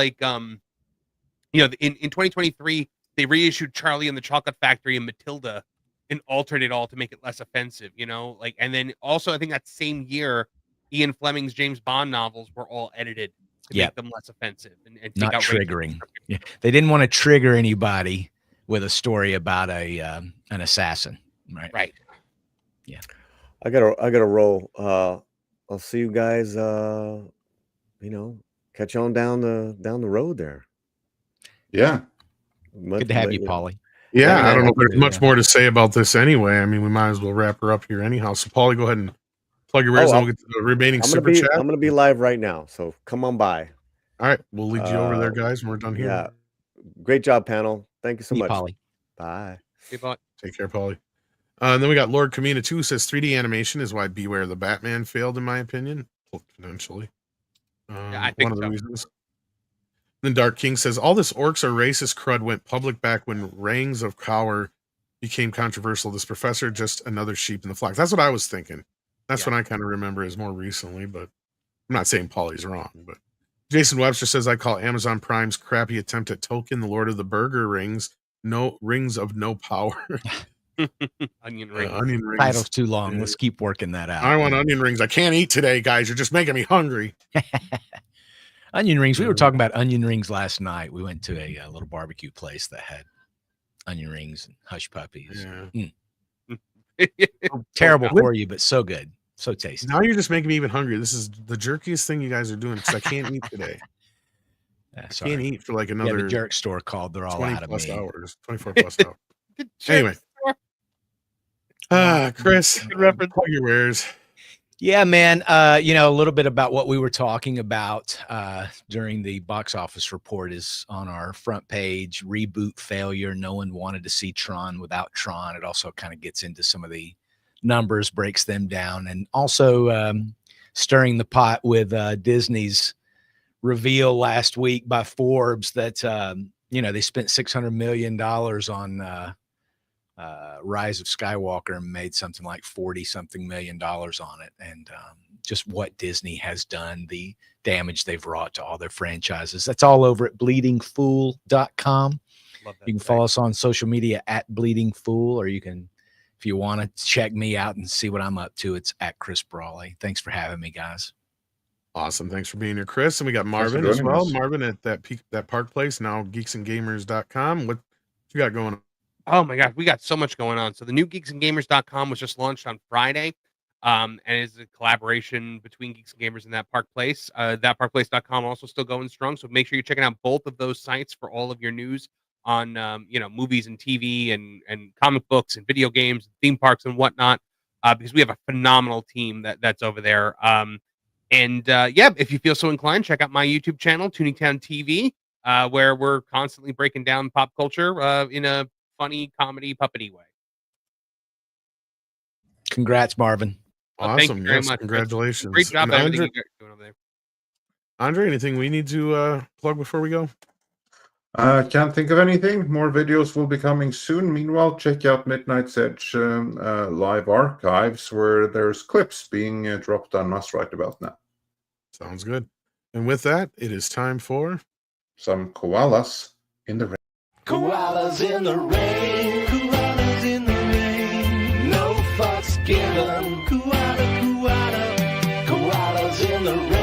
in 2023 they reissued Charlie and the Chocolate Factory and Matilda and altered it all to make it less offensive. And then also I think that same year Ian Fleming's James Bond novels were all edited to make them less offensive and take not out triggering. Yeah, they didn't want to trigger anybody with a story about an assassin, right? Right. Yeah. I gotta roll. I'll see you guys. Catch on down the road there. Yeah. Good to have you, Paulie. Yeah, Yeah, I don't know if yeah. there's much more to say about this anyway. I mean, we might as well wrap her up here anyhow. So, Paulie, go ahead and plug your wares, and we'll get to the remaining super chat. I'm gonna be live right now, so come on by. All right, we'll lead you over there, guys, when we're done here. Yeah, great job, panel. Thank you so See you, much. Polly. Bye. Hey, bud. Take care, Paulie. And then we got Lord Kamina 2 says 3D animation is why Beware the Batman failed, in my opinion, potentially. I think one of the so. reasons. Then Dark King says all this orcs are racist crud went public back when Rangs of Cower became controversial. This professor just another sheep in the flock. That's what I was thinking. That's what I kind of remember as more recently, but I'm not saying Paulie's wrong. But Jason Webster says I call Amazon Prime's crappy attempt at Tolkien, the Lord of the Burger Rings, no rings of no power. Onion ring. Onion rings. Title's too long. Let's keep working that out. I want onion rings. I can't eat today, guys. You're just making me hungry. Onion rings. We were talking about onion rings last night. We went to a little barbecue place that had onion rings and hush puppies. Yeah. Terrible for you, but so good. So tasty. Now you're just making me even hungry. This is the jerkiest thing you guys are doing because I can't eat today. I can't eat for like another the jerk store called. They're all 20 out of plus me. hours, 24 plus hours. Anyway. Chris, Good reference. plug your wares. Yeah, man. A little bit about what we were talking about during the box office report is on our front page. Reboot failure. No one wanted to see Tron without Tron. It also kind of gets into some of the numbers, breaks them down, and also stirring the pot with Disney's reveal last week by Forbes that they spent $600 million on Rise of Skywalker and made something like 40-something million on it. And just what Disney has done, the damage they've wrought to all their franchises. That's all over at bleedingfool.com. You can follow us on social media at Bleeding Fool, or you can, if you want to check me out and see what I'm up to, it's at Chris Brawley. Thanks for having me, guys. Awesome. Thanks for being here, Chris. And we got Marvin as well. Marvin at that Park Place, now geeksandgamers.com. What you got going on? Oh my God, we got so much going on. So the new geeksandgamers.com was just launched on Friday. And is a collaboration between Geeks and Gamers and That Park Place. Thatparkplace.com also still going strong. So make sure you're checking out both of those sites for all of your news on movies and TV and comic books and video games, theme parks and whatnot. Because we have a phenomenal team that's over there. If you feel so inclined, check out my YouTube channel, Tooningtown TV, where we're constantly breaking down pop culture in a funny comedy puppety way. Congrats, Marvin. Well, thank you very much. Congratulations. Great job, And everything you guys are doing over there. Andre, anything we need to plug before we go? Can't think of anything. More videos will be coming soon. Meanwhile, check out Midnight's Edge live archives where there's clips being dropped on us right about now. Sounds good. And with that, it is time for some koalas in the rain. Koalas in the rain, koalas in the rain, no fucks given. Koalas in the rain.